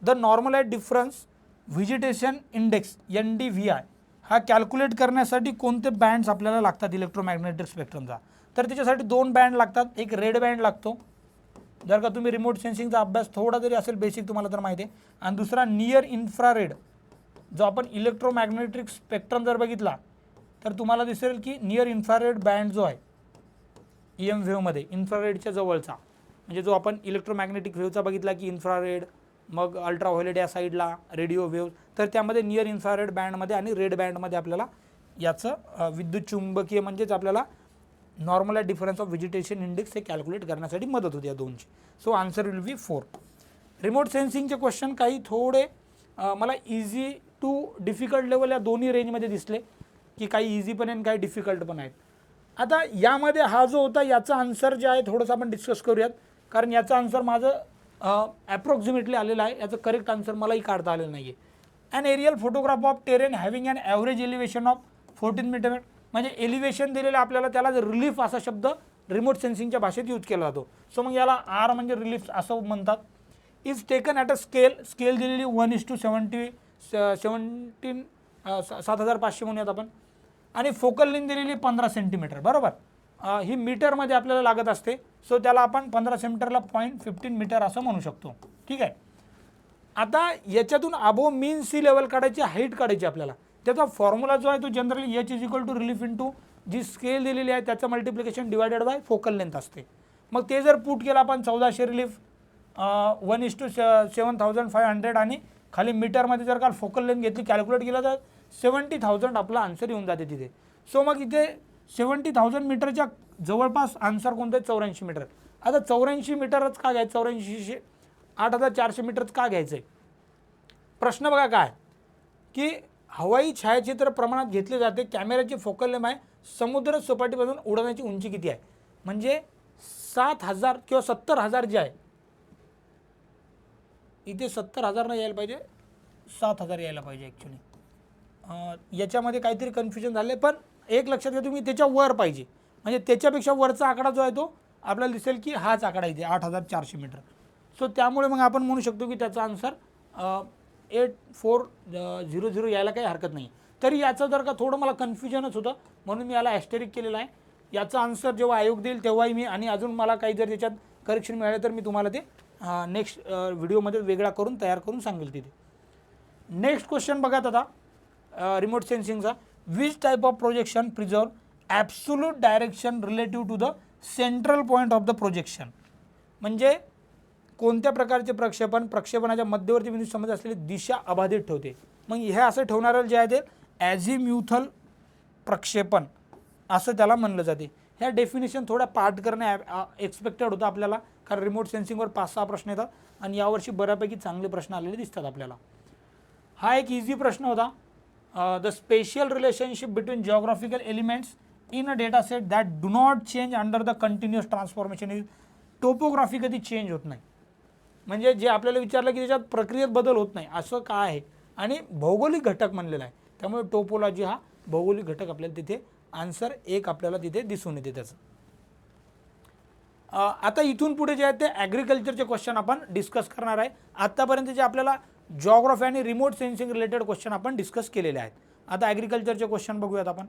The normalise difference vegetation index NDVI हा कॅल्क्युलेट करण्यासाठी कोणते बँड्स आपल्याला लागतात इलेक्ट्रोमॅग्नेटिक स्पेक्ट्रमचा. तर त्याच्यासाठी 2 बँड लागतात. एक रेड बँड लागतो, जर का तुम्ही रिमोट सेन्सिंगचा अभ्यास थोडा जरी असेल बेसिक तुम्हाला तर माहिती आहे, आणि दुसरा नियर इन्फ्रारेड. जो आपण इलेक्ट्रोमॅग्नेटिक स्पेक्ट्रम जर बघितला तर तुम्हाला दिसेल की नियर इन्फ्रारेड बँड जो आहे EM वेव्हमध्ये इन्फ्रारेडच्या जवळचा, म्हणजे जो आपण इलेक्ट्रोमॅग्नेटिक वेव्हचा बघितला की इन्फ्रारेड, मग अल्ट्राव्हायोलेट या साईडला रेडिओ वेव्ह, तर त्यामध्ये नियर इन्फ्रारेड बँडमध्ये आणि रेड बँडमध्ये आपल्याला याचं विद्युत चुंबकीय म्हणजेच आपल्याला normalise difference of vegetation index हे कॅल्क्युलेट करण्यासाठी मदत होते या 2ची. So answer will be 4. Remote सेन्सिंगचे क्वेश्चन काही थोडे मला इझी टू डिफिकल्ट लेवल या दोन्ही रेंजमध्ये दिसले, की काही इझी पण आहे आणि काही डिफिकल्ट पण आहेत. आता यामध्ये हा जो होता याचा आन्सर जे आहे थोडंसं आपण डिस्कस करूयात, कारण याचा आन्सर माझं ॲप्रॉक्सिमेटली आलेलं आहे. याचं करेक्ट आन्सर मलाही काढता आलेलं नाही आहे. An aerial photograph of terrain having an average elevation of 14 metre, म्हणजे एलिव्हेशन दिलेलं आपल्याला, त्याला जर रिलीफ असा शब्द रिमोट सेन्सिंगच्या भाषेत यूज केला जातो. सो मग याला आर म्हणजे रिलीफ असं म्हणतात. Is taken at a scale दिलेली 1:17 7500 म्हणूयात आपण, आणि फोकल लेंथ दिलेली 15 सेंटीमीटर, बरोबर. ही मीटरमध्ये आपल्याला लागत असते. सो त्याला आपण 15 सेंटीमीटरला 0.15 मीटर असं म्हणू शकतो. ठीक आहे. आता याच्यातून अबोव मीन सी लेवल काढायची, हाईट काढायची आपल्याला. त्याचा फॉर्म्युला जो आहे तो generally H is equal to relief into G scale दिलेली आहे त्याचं multiplication divided by focal length असते. मग ते जर पुट केलं आपण 1400 रिलीफ 1:7500 आणि खाली मीटरमध्ये जर का फोकल लेंथ घेतली कॅल्क्युलेट केलं तर 70,000 आपला आन्सर येऊन जाते तिथे. सो मग इथे 70,000 मीटरच्या जवळपास आन्सर कोणतं आहे? 84 मीटर. आता 84 मीटरच का घ्यायचं? 8400 8400 मीटरच का घ्यायचं आहे? प्रश्न बघा काय, की हवाई छायाचित्र प्रमाणात घेतले जाते. कॅमेऱ्याची फोकल लेंथ आहे समुद्र सपाटीपासून उडवण्याची उंची किती आहे? म्हणजे 7,000 किंवा 70,000 जे आहे, इथे 70,000 नाही यायला पाहिजे, 7,000 यायला पाहिजे ॲक्च्युली. याच्यामध्ये काहीतरी कन्फ्युजन झालं आहे, पण एक लक्षात घ्या तुम्ही, त्याच्या वर पाहिजे. म्हणजे त्याच्यापेक्षा वरचा आकडा जो आहे तो आपल्याला दिसेल की हाच आकडा इथे 8,400 मीटर. सो त्यामुळे मग आपण म्हणू शकतो की त्याचा आन्सर 8400 यायला काही हरकत नाही. तरी याचं जर का थोडं मला कन्फ्युजनच होतं म्हणून मी याला ॲस्टेरिक केलेलं आहे. याचा आन्सर जेव्हा आयोग देईल तेव्हाही मी, आणि अजून मला काही जर त्याच्यात करेक्शन मिळालं तर मी तुम्हाला ते नेक्स्ट व्हिडिओमध्ये वेगळा करून तयार करून सांगेल तिथे. नेक्स्ट क्वेश्चन बघा आता रिमोट सेन्सिंगचा. Which type of projection preserve absolute direction relative to the central point of the projection, म्हणजे कोणत्या प्रकारचे प्रक्षेपणाच्या मध्यवर्ती बिंदू समज असलेली दिशा अबाधित ठेवते. मग हे असं ठेवणारं जे आहे ते ॲझिम्युथल प्रक्षेपण असं त्याला म्हणलं जाते. ह्या डेफिनेशन थोड्या पाठ करणे एक्सपेक्टेड होतं आपल्याला, कारण रिमोट सेन्सिंगवर 5-6 प्रश्न येतात आणि यावर्षी बऱ्यापैकी चांगले प्रश्न आलेले दिसतात आपल्याला. हा एक इझी प्रश्न होता. The spatial relationship between geographical elements in a data set that do not change under the continuous transformation is topography कधी चेंज होत नाही. म्हणजे जे आपल्याला विचारलं की त्याच्यात प्रक्रियेत बदल होत नाही असं काय आहे, आणि भौगोलिक घटक म्हणलेला आहे. त्यामुळे टोपोलॉजी हा भौगोलिक घटक आपल्याला तिथे आन्सर एक आपल्याला तिथे दिसून येते त्याचं. आता इथून पुढे जे आहे ते ॲग्रिकल्चरचे क्वेश्चन आपण डिस्कस करणार आहे. आत्तापर्यंत जे आपल्याला जॉग्राफी आणि रिमोट सेन्सिंग रिलेटेड क्वेश्चन आपण डिस्कस केलेले आहेत. आता ॲग्रिकल्चरचे क्वेश्चन बघूयात आपण.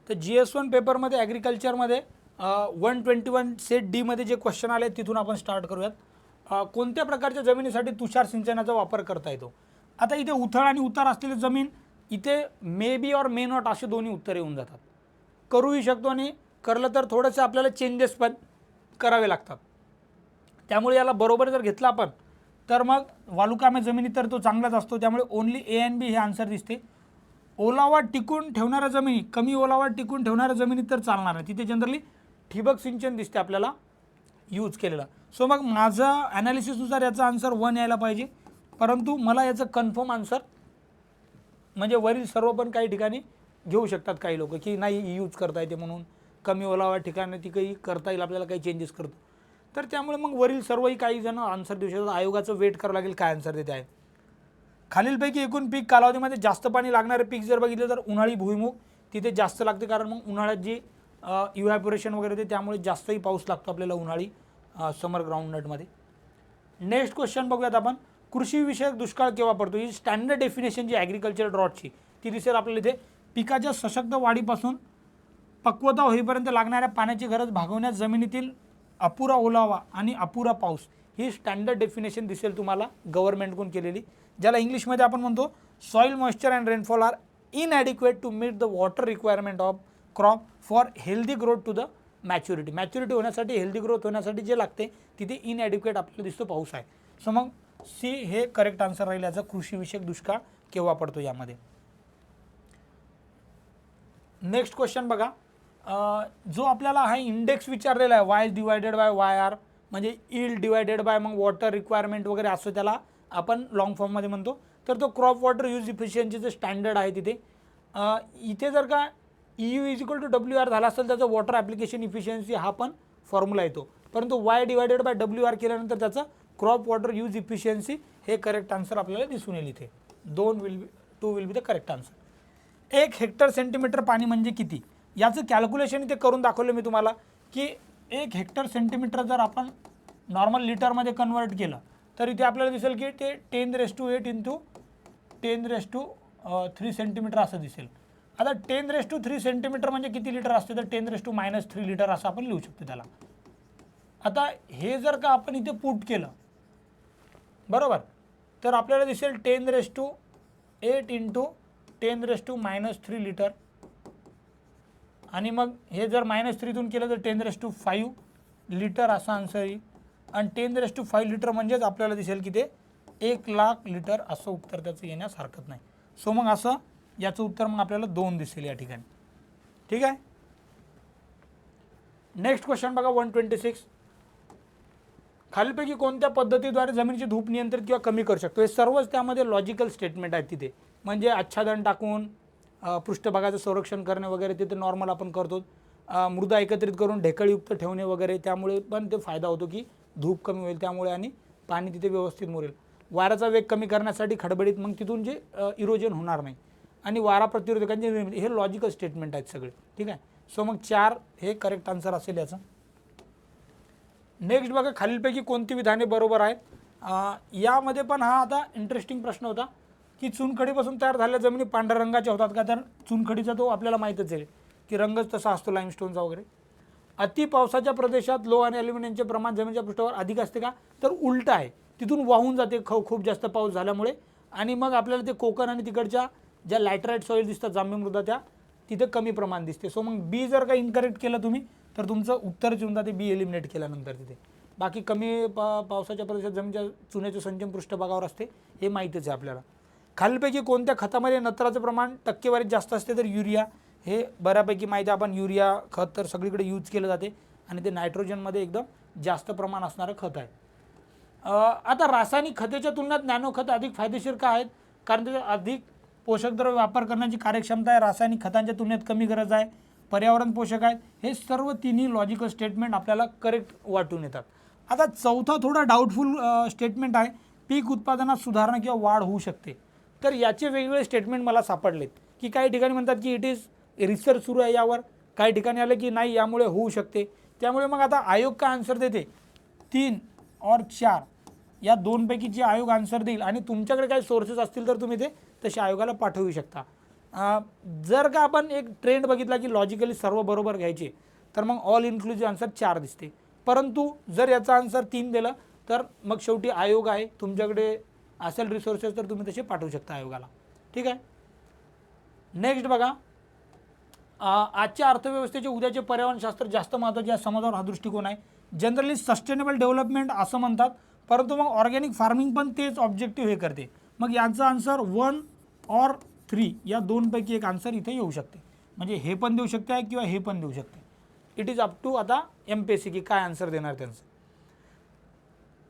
तर GS1 पेपरमध्ये ॲग्रिकल्चरमध्ये 121 सेट डीमध्ये जे क्वेश्चन आले तिथून आपण स्टार्ट करूयात. कोणत्या प्रकारच्या जमिनीसाठी तुषार सिंचनाचा वापर करता येतो? आता इथे उथळ आणि उतार असलेली जमीन, इथे मे बी और मे नॉट असे दोन्ही उत्तरे येऊन जातात. करूही शकतो आणि करलं तर थोडंसं आपल्याला चेंजेस पण करावे लागतात. त्यामुळे याला बरोबर जर घेतला आपण तर मग वालुकामय जमिनी तर तो चांगलाच असतो. त्यामुळे ओनली ए अँड बी हे आन्सर दिसते. ओलावा टिकून ठेवणाऱ्या जमिनी, कमी ओलावा टिकून ठेवणाऱ्या जमिनी तर चालणार नाही, तिथे जनरली ठिबक सिंचन दिसते आपल्याला यूज केलेला. सो मग माझं ॲनालिसिसनुसार याचा आन्सर 1 यायला पाहिजे, परंतु मला याचं कन्फर्म आन्सर म्हणजे वरील सर्व पण काही ठिकाणी घेऊ शकतात काही लोक की नाही यूज करता येते म्हणून, कमी ओलावा ठिकाणी ती काही करता येईल आपल्याला, काही चेंजेस करतो. तर त्यामुळे मग वरील सर्वही काही जण आन्सर देऊ शकतात. आयोगाचं वेट करावं लागेल काय आन्सर देते आहे. खालीलपैकी एकूण पीक कालावधीमध्ये जास्त पाणी लागणारे पीक जर बघितलं तर उन्हाळी भुईमुग तिथे जास्त लागते, कारण मग उन्हाळ्यात जी इव्हॅपोरेशन वगैरे ते त्यामुळे जास्तही पाऊस लागतो आपल्याला उन्हाळी समर ग्राउंडनटमध्ये. नेक्स्ट क्वेश्चन बघूयात आपण. कृषीविषयक दुष्काळ केव्हा पडतो? ही स्टँडर्ड डेफिनेशन जी ॲग्रिकल्चर ड्रॉटची ती दिसेल आपल्याला इथे. पिकाच्या सशक्त वाढीपासून पक्वता होईपर्यंत लागणाऱ्या पाण्याची गरज भागवण्यात जमिनीतील अपुरा ओलावा आणि अपुरा पाऊस ही स्टँडर्ड डेफिनेशन दिसेल तुम्हाला गव्हर्नमेंटकडून केलेली, ज्याला इंग्लिशमध्ये आपण म्हणतो soil moisture and rainfall are inadequate to meet the water requirement of crop for healthy growth to the maturity. Maturity होण्यासाठी, हेल्दी ग्रोथ होण्यासाठी जे लागते तिथे इनॲडिक्वेट आपल्याला दिसतो पाऊस आहे. सो मग सी हे करेक्ट आन्सर राहील याचा. कृषीविषयक दुष्काळ केव्हा पडतो यामध्ये. नेक्स्ट क्वेश्चन बघा. जो आपल्याला हा इंडेक्स विचारलेला आहे Y divided by Y R म्हणजे इल्ड डिवायडेड बाय मग वॉटर रिक्वायरमेंट वगैरे असं त्याला आपण लॉंग फॉर्ममध्ये म्हणतो. तर तो क्रॉप वॉटर यूज इफिशियन्सीचं स्टँडर्ड आहे तिथे. इथे जर का EU =WR झाला असेल त्याचं वॉटर ॲप्लिकेशन इफिशियन्सी हा पण फॉर्म्युला येतो. परंतु Y डिवायडेड बाय WR केल्यानंतर त्याचं क्रॉप वॉटर यूज इफिशियन्सी हे करेक्ट आन्सर आपल्याला दिसून येईल. इथे 2 will be the correct answer. 1 hectare centimetre पाणी म्हणजे किती याचं कॅल्क्युलेशन इथे करून दाखवलं मी तुम्हाला की 1 हेक्टर सेंटीमीटर जर आपण नॉर्मल लिटरमध्ये कन्वर्ट केलं तर इथे आपल्याला दिसेल की ते 10⁸ इंटू 10⁻³ सेंटीमीटर असं दिसेल. आता 10⁻³ सेंटीमीटर म्हणजे किती लिटर असते तर 10⁻³ लिटर असं आपण लिहू शकतो त्याला. आता हे जर का आपण इथे पुट केलं बरोबर तर आपल्याला दिसेल 10⁸ इंटू 10⁻³ लिटर आणि मग हे जर -3तून केलं तर 10⁵ लिटर असा आन्सर येईल. आणि 10⁵ लिटर म्हणजेच आपल्याला दिसेल की ते 1,00,000 लिटर असं उत्तर त्याचं येण्यास हरकत नाही. सो मग असं याचं उत्तर मग आपल्याला 2 दिसेल या ठिकाणी. ठीक आहे. नेक्स्ट क्वेश्चन बघा 126. खालीलपैकी कोणत्या पद्धतीद्वारे जमिनीची धूप नियंत्रित किंवा कमी करू शकतो. हे सर्वच त्यामध्ये लॉजिकल स्टेटमेंट आहेत तिथे. म्हणजे आच्छादन टाकून पृष्ठभागाचं संरक्षण करणे वगैरे तिथे नॉर्मल आपण करतो. मृदा एकत्रित करून ढेकळयुक्त ठेवणे वगैरे त्यामुळे पण ते फायदा होतो की धूप कमी होईल त्यामुळे आणि पाणी तिथे व्यवस्थित मुरेल. वाऱ्याचा वेग कमी करण्यासाठी खडबडीत मग तिथून जे इरोजन होणार नाही आणि वारा प्रतिरोधकांचे निर्मिती हे लॉजिकल स्टेटमेंट आहेत सगळे. ठीक आहे. सो मग 4 हे करेक्ट आन्सर असेल याचं. नेक्स्ट बघा खालीलपैकी कोणती विधाने बरोबर आहेत. यामध्ये पण हा आता इंटरेस्टिंग प्रश्न होता की चुनखडीपासून तयार झालेल्या जमिनी पांढऱ्या रंगाच्या होतात का. तर चुनखडीचा तो आपल्याला माहीतच आहे की रंगच तसा असतो लाईमस्टोनचा वगैरे. अति पावसाच्या प्रदेशात लोह आणि ॲल्युमिनियमचे प्रमाण जमिनीच्या पृष्ठावर अधिक असते का तर उलट आहे. तिथून वाहून जाते खूप जास्त पाऊस झाल्यामुळे आणि मग आपल्याला ते कोकण आणि तिकडच्या ज्या लॅटराईट सॉईल दिसतात जांभी मृदा त्या तिथे कमी प्रमाण दिसते. सो मग बी जर का इनकरेक्ट केलं तुम्ही तर तुमचं उत्तरच येऊन जाते बी एलिमिनेट केल्यानंतर. तिथे बाकी कमी पावसाच्या प्रदेशात जमिनीच्या चुन्याचे संचयन पृष्ठभागावर असते हे माहीतच आहे आपल्याला. खालीलपैकी कोणत्या खतामध्ये नत्राचं प्रमाण टक्केवारीत जास्त असते तर युरिया. हे बऱ्यापैकी माहिती आहे आपण युरिया खत तर सगळीकडे यूज केलं जाते आणि ते नायट्रोजनमध्ये एकदम जास्त प्रमाण असणारं खत आहे. आता रासायनिक खतेच्या तुलनेत नॅनो खत अधिक फायदेशीर का आहेत कारण त्याचा अधिक पोषकद्रव्य वापर करण्याची कार्यक्षमता आहे. रासायनिक खतांच्या तुलनेत कमी गरज आहे. पर्यावरण पोषक आहेत. हे सर्व तिन्ही लॉजिकल स्टेटमेंट आपल्याला करेक्ट वाटून येतात. आता चौथा थोडा डाऊटफुल स्टेटमेंट आहे. पीक उत्पादनात सुधारणा किंवा वाढ होऊ शकते. तर याचे वेगवेगळे स्टेटमेंट मला सापडलेत की काही ठिकाणी म्हणतात की इट इज रिसर्च सुरू आहे यावर. काही ठिकाणी आलं की नाही यामुळे होऊ शकते. त्यामुळे मग आता आयोग का आन्सर देते 3 और 4 या 2पैकी जे आयोग आन्सर देईल आणि तुमच्याकडे काही सोर्सेस असतील तर तुम्ही ते तसे आयोगाला पाठवू शकता. जर का आपण एक ट्रेंड बघितला की लॉजिकली सर्व बरोबर घ्यायचे तर मग ऑल इन्क्लुसिव्ह आन्सर 4 दिसते. परंतु जर याचा आन्सर 3 दिलं तर मग शेवटी आयोग आहे. तुमच्याकडे असेल रिसोर्सेस तर तुम्ही तसे पाठवू शकता आयोगाला. ठीक आहे. नेक्स्ट बघा आजच्या अर्थव्यवस्थेचे उद्याचे पर्यावरणशास्त्र जास्त महत्त्वाचे या समाजावर हा दृष्टिकोन आहे. जनरली सस्टेनेबल डेव्हलपमेंट असं म्हणतात परंतु मग ऑर्गॅनिक फार्मिंग पण तेच ऑब्जेक्टिव्ह हे करते. मग यांचा आन्सर 1 और 3 या 2पैकी एक आन्सर इथे येऊ शकते. म्हणजे हे पण देऊ शकते किंवा हे पण देऊ शकते. इट इज अप टू आता MPSC की काय आन्सर देणार त्यांचं.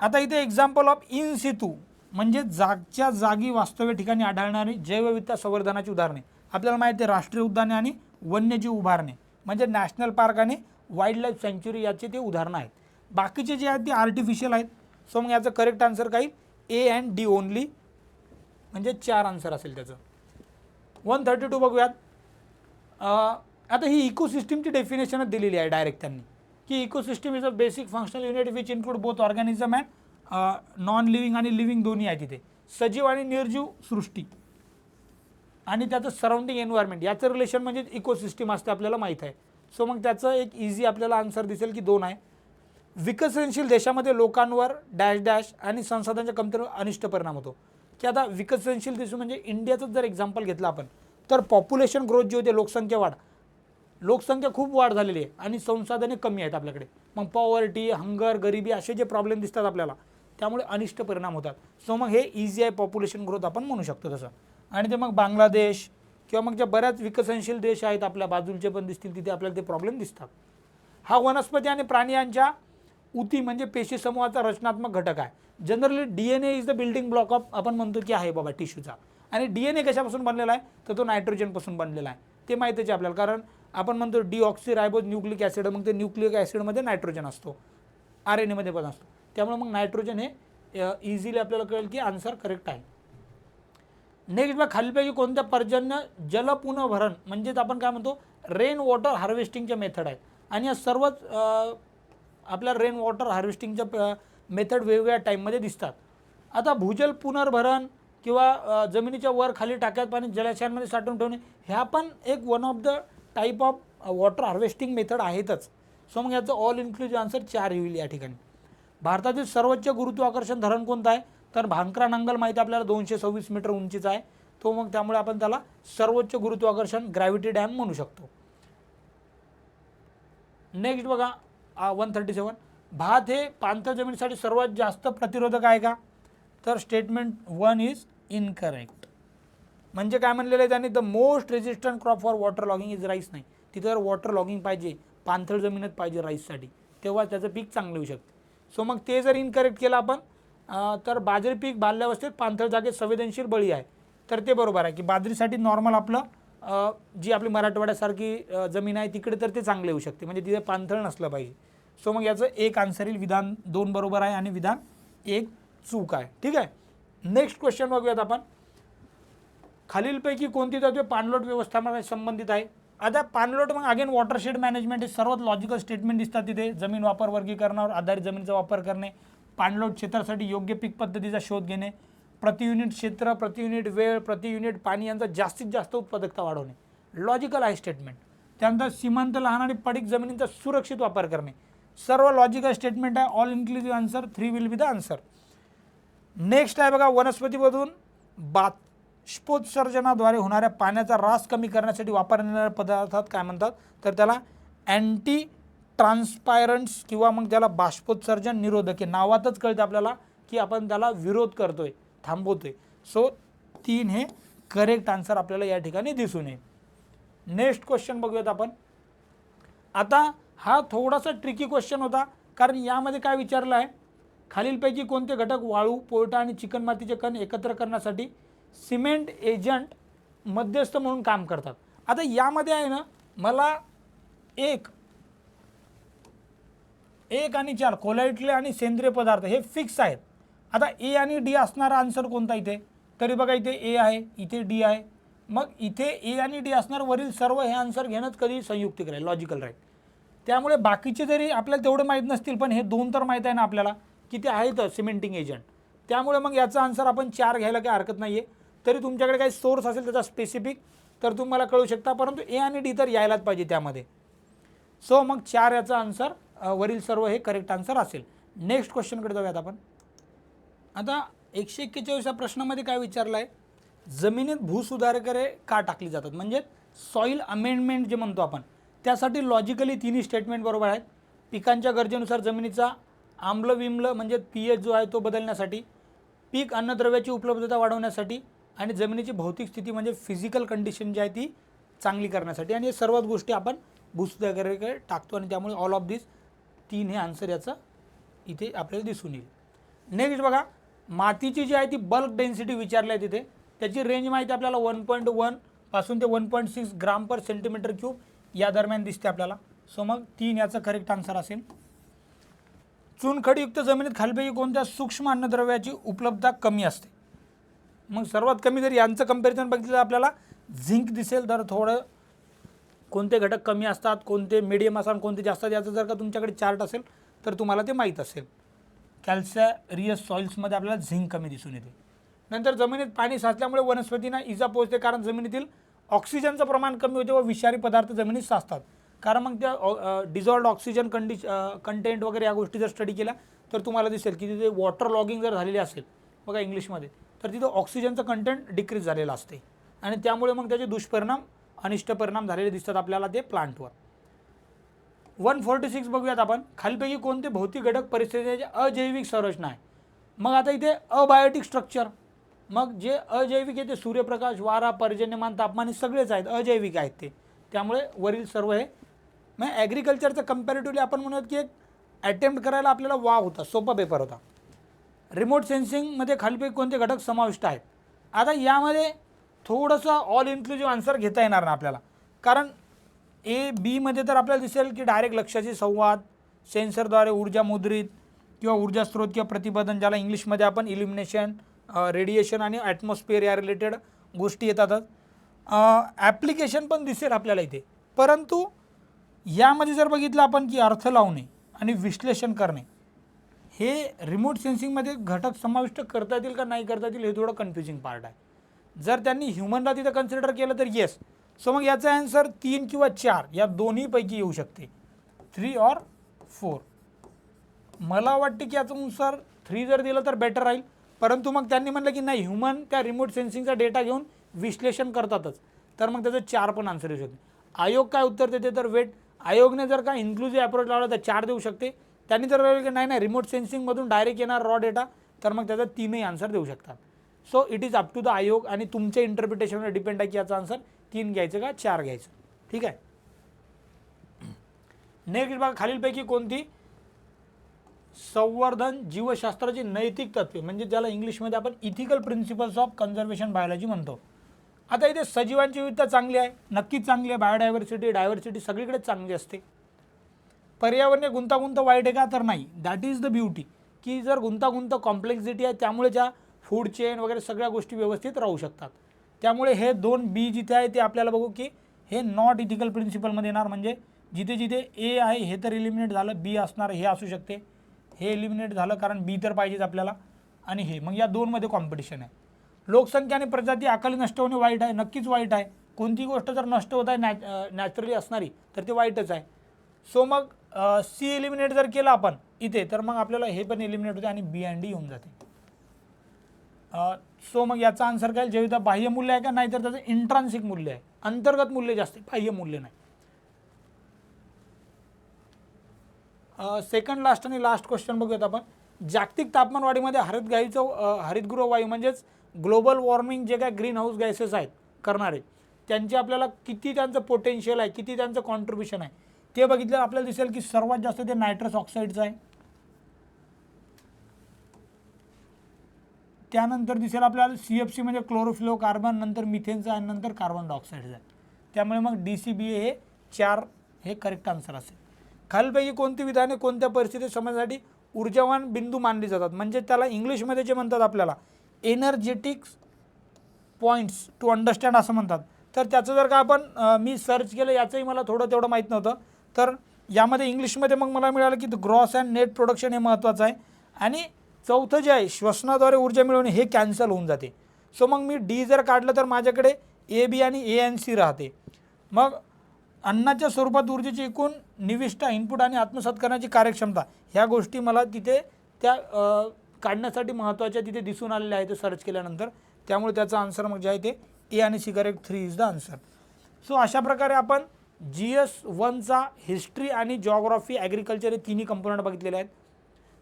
आता इथे एक्झाम्पल ऑफ इन सितू म्हणजे जागच्या जागी वास्तव्य ठिकाणी आढळणारी जैवविविधता संवर्धनाची उदाहरणे. आपल्याला माहिती आहे राष्ट्रीय उद्याने आणि वन्यजीव उभारणे म्हणजे नॅशनल पार्क आणि वाईल्ड लाईफ सँच्युरी याचे ते उदाहरणं आहेत. बाकीचे जे आहेत ते आर्टिफिशियल आहेत. सो मग याचं करेक्ट आन्सर काही A and D ओनली म्हणजे 4 आन्सर असेल त्याचं. 132 बघूयात. आता ही इकोसिस्टीमची डेफिनेशनच दिलेली आहे डायरेक्ट त्यांनी की ecosystem is a basic functional unit which include both organism and non living आणि लिव्हिंग दोन्ही आहे तिथे. सजीव आणि निर्जीव सृष्टी आणि त्याचं सराउंडिंग एन्व्हायरमेंट याचं रिलेशन म्हणजे इकोसिस्टीम असते आपल्याला माहीत आहे. सो मग त्याचं एक इझी आपल्याला आन्सर दिसेल की 2 आहे. विकसनशील देशामध्ये लोकांवर डॅश डॅश आणि संसाधनांच्या कमतरतेवर अनिष्ट परिणाम होतो. की आता विकसनशील देश म्हणजे इंडियाचं जर एक्झाम्पल घेतलं आपण तर पॉप्युलेशन ग्रोथ जी होते लोकसंख्या वाढ लोकसंख्या खूप वाढ झालेली आहे आणि संसाधने कमी आहेत आपल्याकडे. मग पॉवर्टी हंगर गरिबी असे जे प्रॉब्लेम दिसतात आपल्याला त्यामुळे अनिष्ट परिणाम होतात. सो मग हे इझी आहे पॉप्युलेशन ग्रोथ आपण म्हणू शकतो तसं. आणि ते मग बांगलादेश किंवा मग ज्या बऱ्याच विकसनशील देश आहेत आपल्या बाजूचे पण दिसतील तिथे आपल्याला ते प्रॉब्लेम दिसतात. हा वनस्पती आणि प्राणी यांच्या ऊती म्हणजे पेशी समूहाचा रचनात्मक घटक आहे. Generally DNA is the building block of, आपण म्हणतो की आहे बाबा टिश्यूचा. आणि DNA कशापासून बनलेला आहे, तर तो नायट्रोजनपासून बनलेला आहे. ते माहितीच आहे आपल्याला, कारण आपण म्हणतो डिऑक्सिरायबोज न्यूक्लिक ॲसिड, मग ते न्यूक्लिक ॲसिडमध्ये नायट्रोजन असतो, RNA मध्ये पण असतो. त्यामुळे मग नायट्रोजन हे इझिली आपल्याला कळेल की आन्सर करेक्ट आहे. नेक्स्ट बघा, खालीलपैकी कोणत्या पर्जन्य जल पुनर्भरण म्हणजेच आपण काय म्हणतो रेन वॉटर हार्वेस्टिंगच्या मेथड आहेत. आणि या सर्वच आपल्या रेन वॉटर हार्वेस्टिंगच्या मेथड वेगवेगळ्या टाईममध्ये दिसतात. आता भूजल पुनर्भरण किंवा जमिनीच्या वर खाली टाक्यात पाणी जलाशयांमध्ये साठवून ठेवणे, ह्या पण एक one of the type of water harvesting method आहेतच. सो मग याचं ऑल इन्क्लुझिव्ह आन्सर 4 येईल या ठिकाणी. भारतातील सर्वोच्च गुरुत्वाकर्षण धरण कोणतं आहे, तर भांकरा नांगल माहिती आपल्याला 226 मीटर उंचीचा आहे तो. मग त्यामुळे आपण त्याला सर्वोच्च गुरुत्वाकर्षण ग्रॅव्हिटी डॅम म्हणू शकतो. नेक्स्ट बघा 137, भात हे पाणथळ जमिनीसाठी सर्वात जास्त प्रतिरोधक आहे का, तर स्टेटमेंट 1 इज इनकरेक्ट. म्हणजे काय म्हणलेलं आहे त्यांनी, the most resistant crop for water logging is rice. नाही, तिथं जर वॉटर लॉगिंग पाहिजे, पाणथळ जमिनीत पाहिजे राईससाठी, तेव्हा त्याचं पीक चांगलं येऊ शकते. सो मग ते जर इनकरेक्ट केलं आपण, तर बाजरी पीक बाल्यावस्थेत पाणथळ जागेत संवेदनशील बळी आहे, तर ते बरोबर आहे की बाजरीसाठी नॉर्मल आपलं जी आपली मराठवाड्यासारखी जमीन आहे तिकडे तर ते चांगलं येऊ शकते, म्हणजे तिथे पाणथळ नसलं पाहिजे. सो मग याचं एक आन्सर येईल, विधान 2 बरोबर आहे आणि विधान 1 चूक आहे. ठीक आहे. नेक्स्ट क्वेश्चन बघूयात आपण, खालीलपैकी कोणती तत्वे पाणलोट व्यवस्थापनाशी संबंधित आहे. आता पाणलोट मग अगेन वॉटरशेड मॅनेजमेंट हे सर्वात लॉजिकल स्टेटमेंट दिसतात तिथे. जमीन वापर वर्गीकरणावर आधारित जमिनीचा वापर करणे, पाणलोट क्षेत्रासाठी योग्य पीक पद्धतीचा शोध घेणे, प्रति युनिट क्षेत्र, प्रति युनिट वेळ, प्रति युनिट पाणी यांचा जास्तीत जास्त उत्पादकता वाढवणे. लॉजिकल आहे स्टेटमेंट. त्यानंतर सीमांत लहान आणि पडीक जमिनींचा सुरक्षित वापर करणे. सर्व लॉजिकल स्टेटमेंट आहे. All inclusive answer 3 will be the answer. Next आहे बघा, वनस्पतीमधून बाष्पोत्सर्जनाद्वारे होणाऱ्या पाण्याचा ऱ्हास कमी करण्यासाठी वापरण्याच्या पदार्थात काय म्हणतात, तर त्याला अँटी ट्रान्सपायरंट्स किंवा मग त्याला बाष्पोत्सर्जन निरोधक. नावातच कळतं आपल्याला की आपण त्याला विरोध करतोय, थांबवतोय. सो 3 हे करेक्ट आन्सर आपल्याला या ठिकाणी दिसून येईल. नेक्स्ट क्वेश्चन बघूयात आपण. आता हा थोडासा ट्रिकी क्वेश्चन होता, कारण यामध्ये काय विचारलं आहे, खालीलपैकी कोणते घटक वाळू, पोयटा आणि चिकणमातीचे कण एकत्र करण्यासाठी सिमेंट एजंट मध्यस्थ म्हणून काम करतात. आता यामध्ये आहे ना, मला 1 आणि 4 कोलाइटले आणि सेंद्रिय पदार्थ हे फिक्स आहेत. आता ए आणि डी असणारा आन्सर कोणता इथे, तरी बघा इथे ए आहे, इथे डी आहे. मग इथे ए आणि डी असणार, वरील सर्व हे आन्सर घेणंच कधी संयुक्तिक राहील, लॉजिकल राहील. त्यामुळे बाकीचे जरी आपल्याला तेवढे माहीत नसतील, पण हे 2 तर माहीत आहे ना आपल्याला की ते आहेत सिमेंटिंग एजंट. त्यामुळे मग याचा आन्सर आपण 4 घ्यायला काही हरकत नाही आहे. तरी तुमच्याकडे काही सोर्स असेल त्याचा स्पेसिफिक तर तुम्हाला कळू शकता, परंतु ए आणि डी तर यायलाच पाहिजे त्यामध्ये. सो मग 4 याचा आन्सर, वरील सर्व हे करेक्ट आन्सर असेल. नेक्स्ट क्वेश्चनकडे जाऊयात आपण. आता 141 प्रश्नामध्ये काय विचारलं आहे, जमिनीत भूसुधारके का टाकली जातात, म्हणजे सॉईल अमेंडमेंट जे म्हणतो आपण, त्यासाठी लॉजिकली 3 स्टेटमेंट बरोबर आहेत. पिकांच्या गरजेनुसार जमिनीचा आम्ल विम्ल म्हणजे pH जो आहे तो बदलण्यासाठी, पीक अन्नद्रव्याची उपलब्धता वाढवण्यासाठी आणि जमिनीची भौतिक स्थिती म्हणजे फिजिकल कंडिशन जी आहे ती चांगली करण्यासाठी. आणि हे सर्वच गोष्टी आपण भूसुधारके टाकतो आणि त्यामुळे ऑल ऑफ दिस 3 हे आन्सर याचं इथे आपल्याला दिसून येईल. नेक्स्ट बघा, मातीची जी आहे ती बल्क डेन्सिटी विचारली आहे तिथे. त्याची रेंज माहिती आपल्याला 1.1 पासून ते 1.6 ग्राम पर सेंटीमीटर क्यूब या दरम्यान दिसते आपल्याला. सो मग 3 याचं करेक्ट आन्सर असेल. चुनखडीयुक्त जमिनीत खालीलपैकी कोणत्या सूक्ष्म अन्नद्रव्याची उपलब्धता कमी असते. मग सर्वात कमी जर यांचं कंपॅरिझन बघितलं तर आपल्याला झिंक दिसेल, तर थोडं कोणते घटक कमी असतात, कोणते मिडियम असतात, कोणते जास्त. याचं जर का तुमच्याकडे चार्ट असेल तर तुम्हाला ते माहीत असेल. कॅल्शियरियस सॉइल्समध्ये आपल्याला झिंक कमी दिसून येते. नंतर जमिनीत पाणी साचल्यामुळे वनस्पतींना इजा पोहोचते, कारण जमिनीतील ऑक्सिजनचं प्रमाण कमी होते व विषारी पदार्थ जमिनीत साचतात. कारण मग त्या डिझॉल्ड ऑक्सिजन कंटेंट वगैरे या गोष्टी जर स्टडी केल्या तर तुम्हाला दिसेल की तिथे वॉटर लॉगिंग जर झालेली असेल बघा इंग्लिशमध्ये, तर तिथे ऑक्सिजनचं कंटेंट डिक्रीज झालेलं असते आणि त्यामुळे मग त्याचे दुष्परिणाम, अनिष्ट परिणाम झालेले दिसतात आपल्याला ते प्लांटवर. 146 बघूयात आपण. खालीलपैकी कोणते भौतिक घटक परिस्थितीचे अजैविक संरचना आहे. मग आता इथे अबायोटिक स्ट्रक्चर, मग जे अजैविक आहे ते सूर्यप्रकाश, वारा, पर्जन्यमान, तापमान हे सगळेच आहेत, अजैविक आहेत ते. त्यामुळे वरील सर्व हे मग ॲग्रिकल्चरचं कंपॅरेटिव्हली आपण म्हणूयात की एक अटेम्प्ट करायला आपल्याला वाव होता, सोपा पेपर होता. रिमोट सेन्सिंगमध्ये खालीलपैकी कोणते घटक समाविष्ट आहेत. आता यामध्ये थोडंसं ऑल इन्क्लुझिव्ह आन्सर घेता येणार ना आपल्याला, कारण ए बीमध्ये तर आपल्याला दिसेल की डायरेक्ट लक्ष्याशी संवाद, सेन्सरद्वारे ऊर्जा मुद्रित किंवा ऊर्जा स्रोत किंवा प्रतिपादन, ज्याला इंग्लिशमध्ये आपण इल्युमिनेशन, रेडिएशन आणि ॲटमॉस्फिअर या रिलेटेड गोष्टी येतातच. ॲप्लिकेशन पण दिसेल आपल्याला इथे. परंतु यामध्ये जर बघितलं आपण की अर्थ लावणे आणि विश्लेषण करणे हे रिमोट सेन्सिंगमध्ये घटक समाविष्ट करता येतील का नाही करता येतील हे थोडं कन्फ्युजिंग पार्ट आहे. जर त्यांनी ह्युमनला तिथं कन्सिडर केलं तर येस. सो मग याचा आन्सर 3 किंवा 4 या दोन्हीपैकी येऊ शकते, 3 और 4. मला वाटते की याचं आन्सर 3 जर दिलं तर बेटर राहील. परंतु मग त्यांनी म्हटलं की नाही, ह्युमन त्या रिमोट सेन्सिंगचा डेटा घेऊन विश्लेषण करतातच, तर मग त्याचं 4 पण आन्सर येऊ शकते. आयोग काय उत्तर देते तर वेट. आयोगने जर का इन्क्लुझिव्ह अप्रोच लावला तर 4 देऊ शकते. त्यांनी जर वेळ नाही रिमोट सेन्सिंगमधून डायरेक्ट येणार रॉ डेटा, तर मग त्याचा 3ही आन्सर देऊ शकतात. So it is up to the आयोग आणि तुमच्या इंटरप्रिटेशनवर डिपेंड आहे की याचा आन्सर 3 घ्यायचं का 4 घ्यायचं. ठीक आहे. नेक्स्ट बघा, खालीलपैकी कोणती संवर्धन जीवशास्त्राची नैतिक तत्त्वे, म्हणजे ज्याला इंग्लिशमध्ये आपण ethical principles of conservation biology म्हणतो. आता इथे सजीवांची विविधता चांगली आहे, नक्कीच चांगली आहे. बायोडायव्हर्सिटी, डायव्हर्सिटी सगळीकडे चांगली असते. पर्यावरणीय गुंतागुंत वाईट आहे का तर नाही. दॅट इज द ब्युटी की जर गुंतागुंत कॉम्प्लेक्सिटी आहे त्यामुळे ज्या फूड चेन वगैरे सगळ्या गोष्टी व्यवस्थित राहू शकतात. त्यामुळे हे 2 बी जिथे आहे ते आपल्याला बघू की हे नॉट इथिकल प्रिन्सिपलमध्ये येणार. म्हणजे जिथे जिथे ए आहे हे तर एलिमिनेट झालं, बी असणार हे असू शकते, हे एलिमिनेट झालं कारण बी तर पाहिजेच आपल्याला, आणि हे मग या 2मध्ये कॉम्पिटिशन आहे. लोकसंख्या आणि प्रजाती अकाली नष्ट होणे वाईट आहे, नक्कीच वाईट आहे. कोणती गोष्ट जर नष्ट होत आहे नॅचरली असणारी तर ते वाईटच आहे. सो मग सी एलिमिनेट जर केलं आपण इथे तर मग आपल्याला हे पण एलिमिनेट होते आणि बी अँड डी येऊन जाते. सो मग याचा आन्सर काय, जैविकता बाह्य मूल्य आहे का नाही तर त्याचं इंट्रान्सिक मूल्य आहे, अंतर्गत मूल्य जास्त, बाह्य मूल्य नाही. सेकंड लास्ट आणि लास्ट क्वेश्चन बघूयात आपण. जागतिक तापमानवाढीमध्ये हरितगृह वायू म्हणजेच ग्लोबल वॉर्मिंग जे काय ग्रीन हाऊस गॅसेस आहेत करणारे, त्यांचे आपल्याला किती त्यांचं पोटेन्शियल आहे, किती त्यांचं कॉन्ट्रीब्युशन आहे ते बघितल्यावर आपल्याला दिसेल की सर्वात जास्त ते नायट्रस ऑक्साईडचं आहे. त्यानंतर दिसेल आपल्याला CFC म्हणजे क्लोरोफ्लोरो कार्बन, नंतर मिथेनचं आहे, नंतर कार्बन डायऑक्साईडचं आहे. त्यामुळे मग DCBA हे 4 हे करेक्ट आन्सर असेल. खालीलपैकी कोणती विधाने कोणत्या परिस्थितीत समजण्यासाठी ऊर्जावान बिंदू मानली जातात, म्हणजे त्याला इंग्लिशमध्ये जे म्हणतात आपल्याला एनर्जेटिक्स पॉईंट्स टू अंडरस्टँड असं म्हणतात. तर त्याचं जर का आपण मी सर्च केलं, याचंही मला थोडं तेवढं माहीत नव्हतं, तर यामध्ये इंग्लिशमध्ये मग मला मिळालं की ग्रॉस अँड नेट प्रोडक्शन हे महत्त्वाचं आहे. आणि चौथं जे आहे श्वसनाद्वारे ऊर्जा मिळवणे हे कॅन्सल होऊन जाते. सो मग मी डी जर काढलं तर माझ्याकडे ए बी आणि ए एन सी राहते. मग अन्नाच्या स्वरूपात ऊर्जेची एकूण निविष्ठा, इनपुट आणि आत्मसात करण्याची कार्यक्षमता ह्या गोष्टी मला तिथे त्या काढण्यासाठी महत्त्वाच्या तिथे दिसून आलेल्या आहेत सर्च केल्यानंतर. त्यामुळे त्याचा आन्सर मग जे आहे ते ए आणि C correct, 3 is the answer. So अशा प्रकारे आपण GS1चा हिस्ट्री आणि जॉग्राफी, ॲग्रिकल्चर हे तिन्ही कंपोनंट बघितलेले आहेत.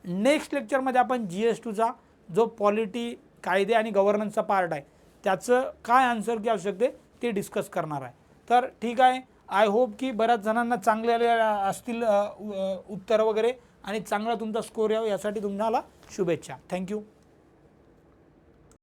नेक्स्ट लेक्चरमध्ये आपण GS2चा जो पॉलिटी, कायदे आणि गव्हर्नन्सचा पार्ट आहे त्याचं काय आन्सर की असू शकते ते डिस्कस करणार आहे. तर ठीक आहे, आय होप की बऱ्याच जणांना चांगले आले असतील उत्तरं वगैरे आणि चांगला तुमचा स्कोर यावं यासाठी तुम्हाला शुभेच्छा. थँक्यू.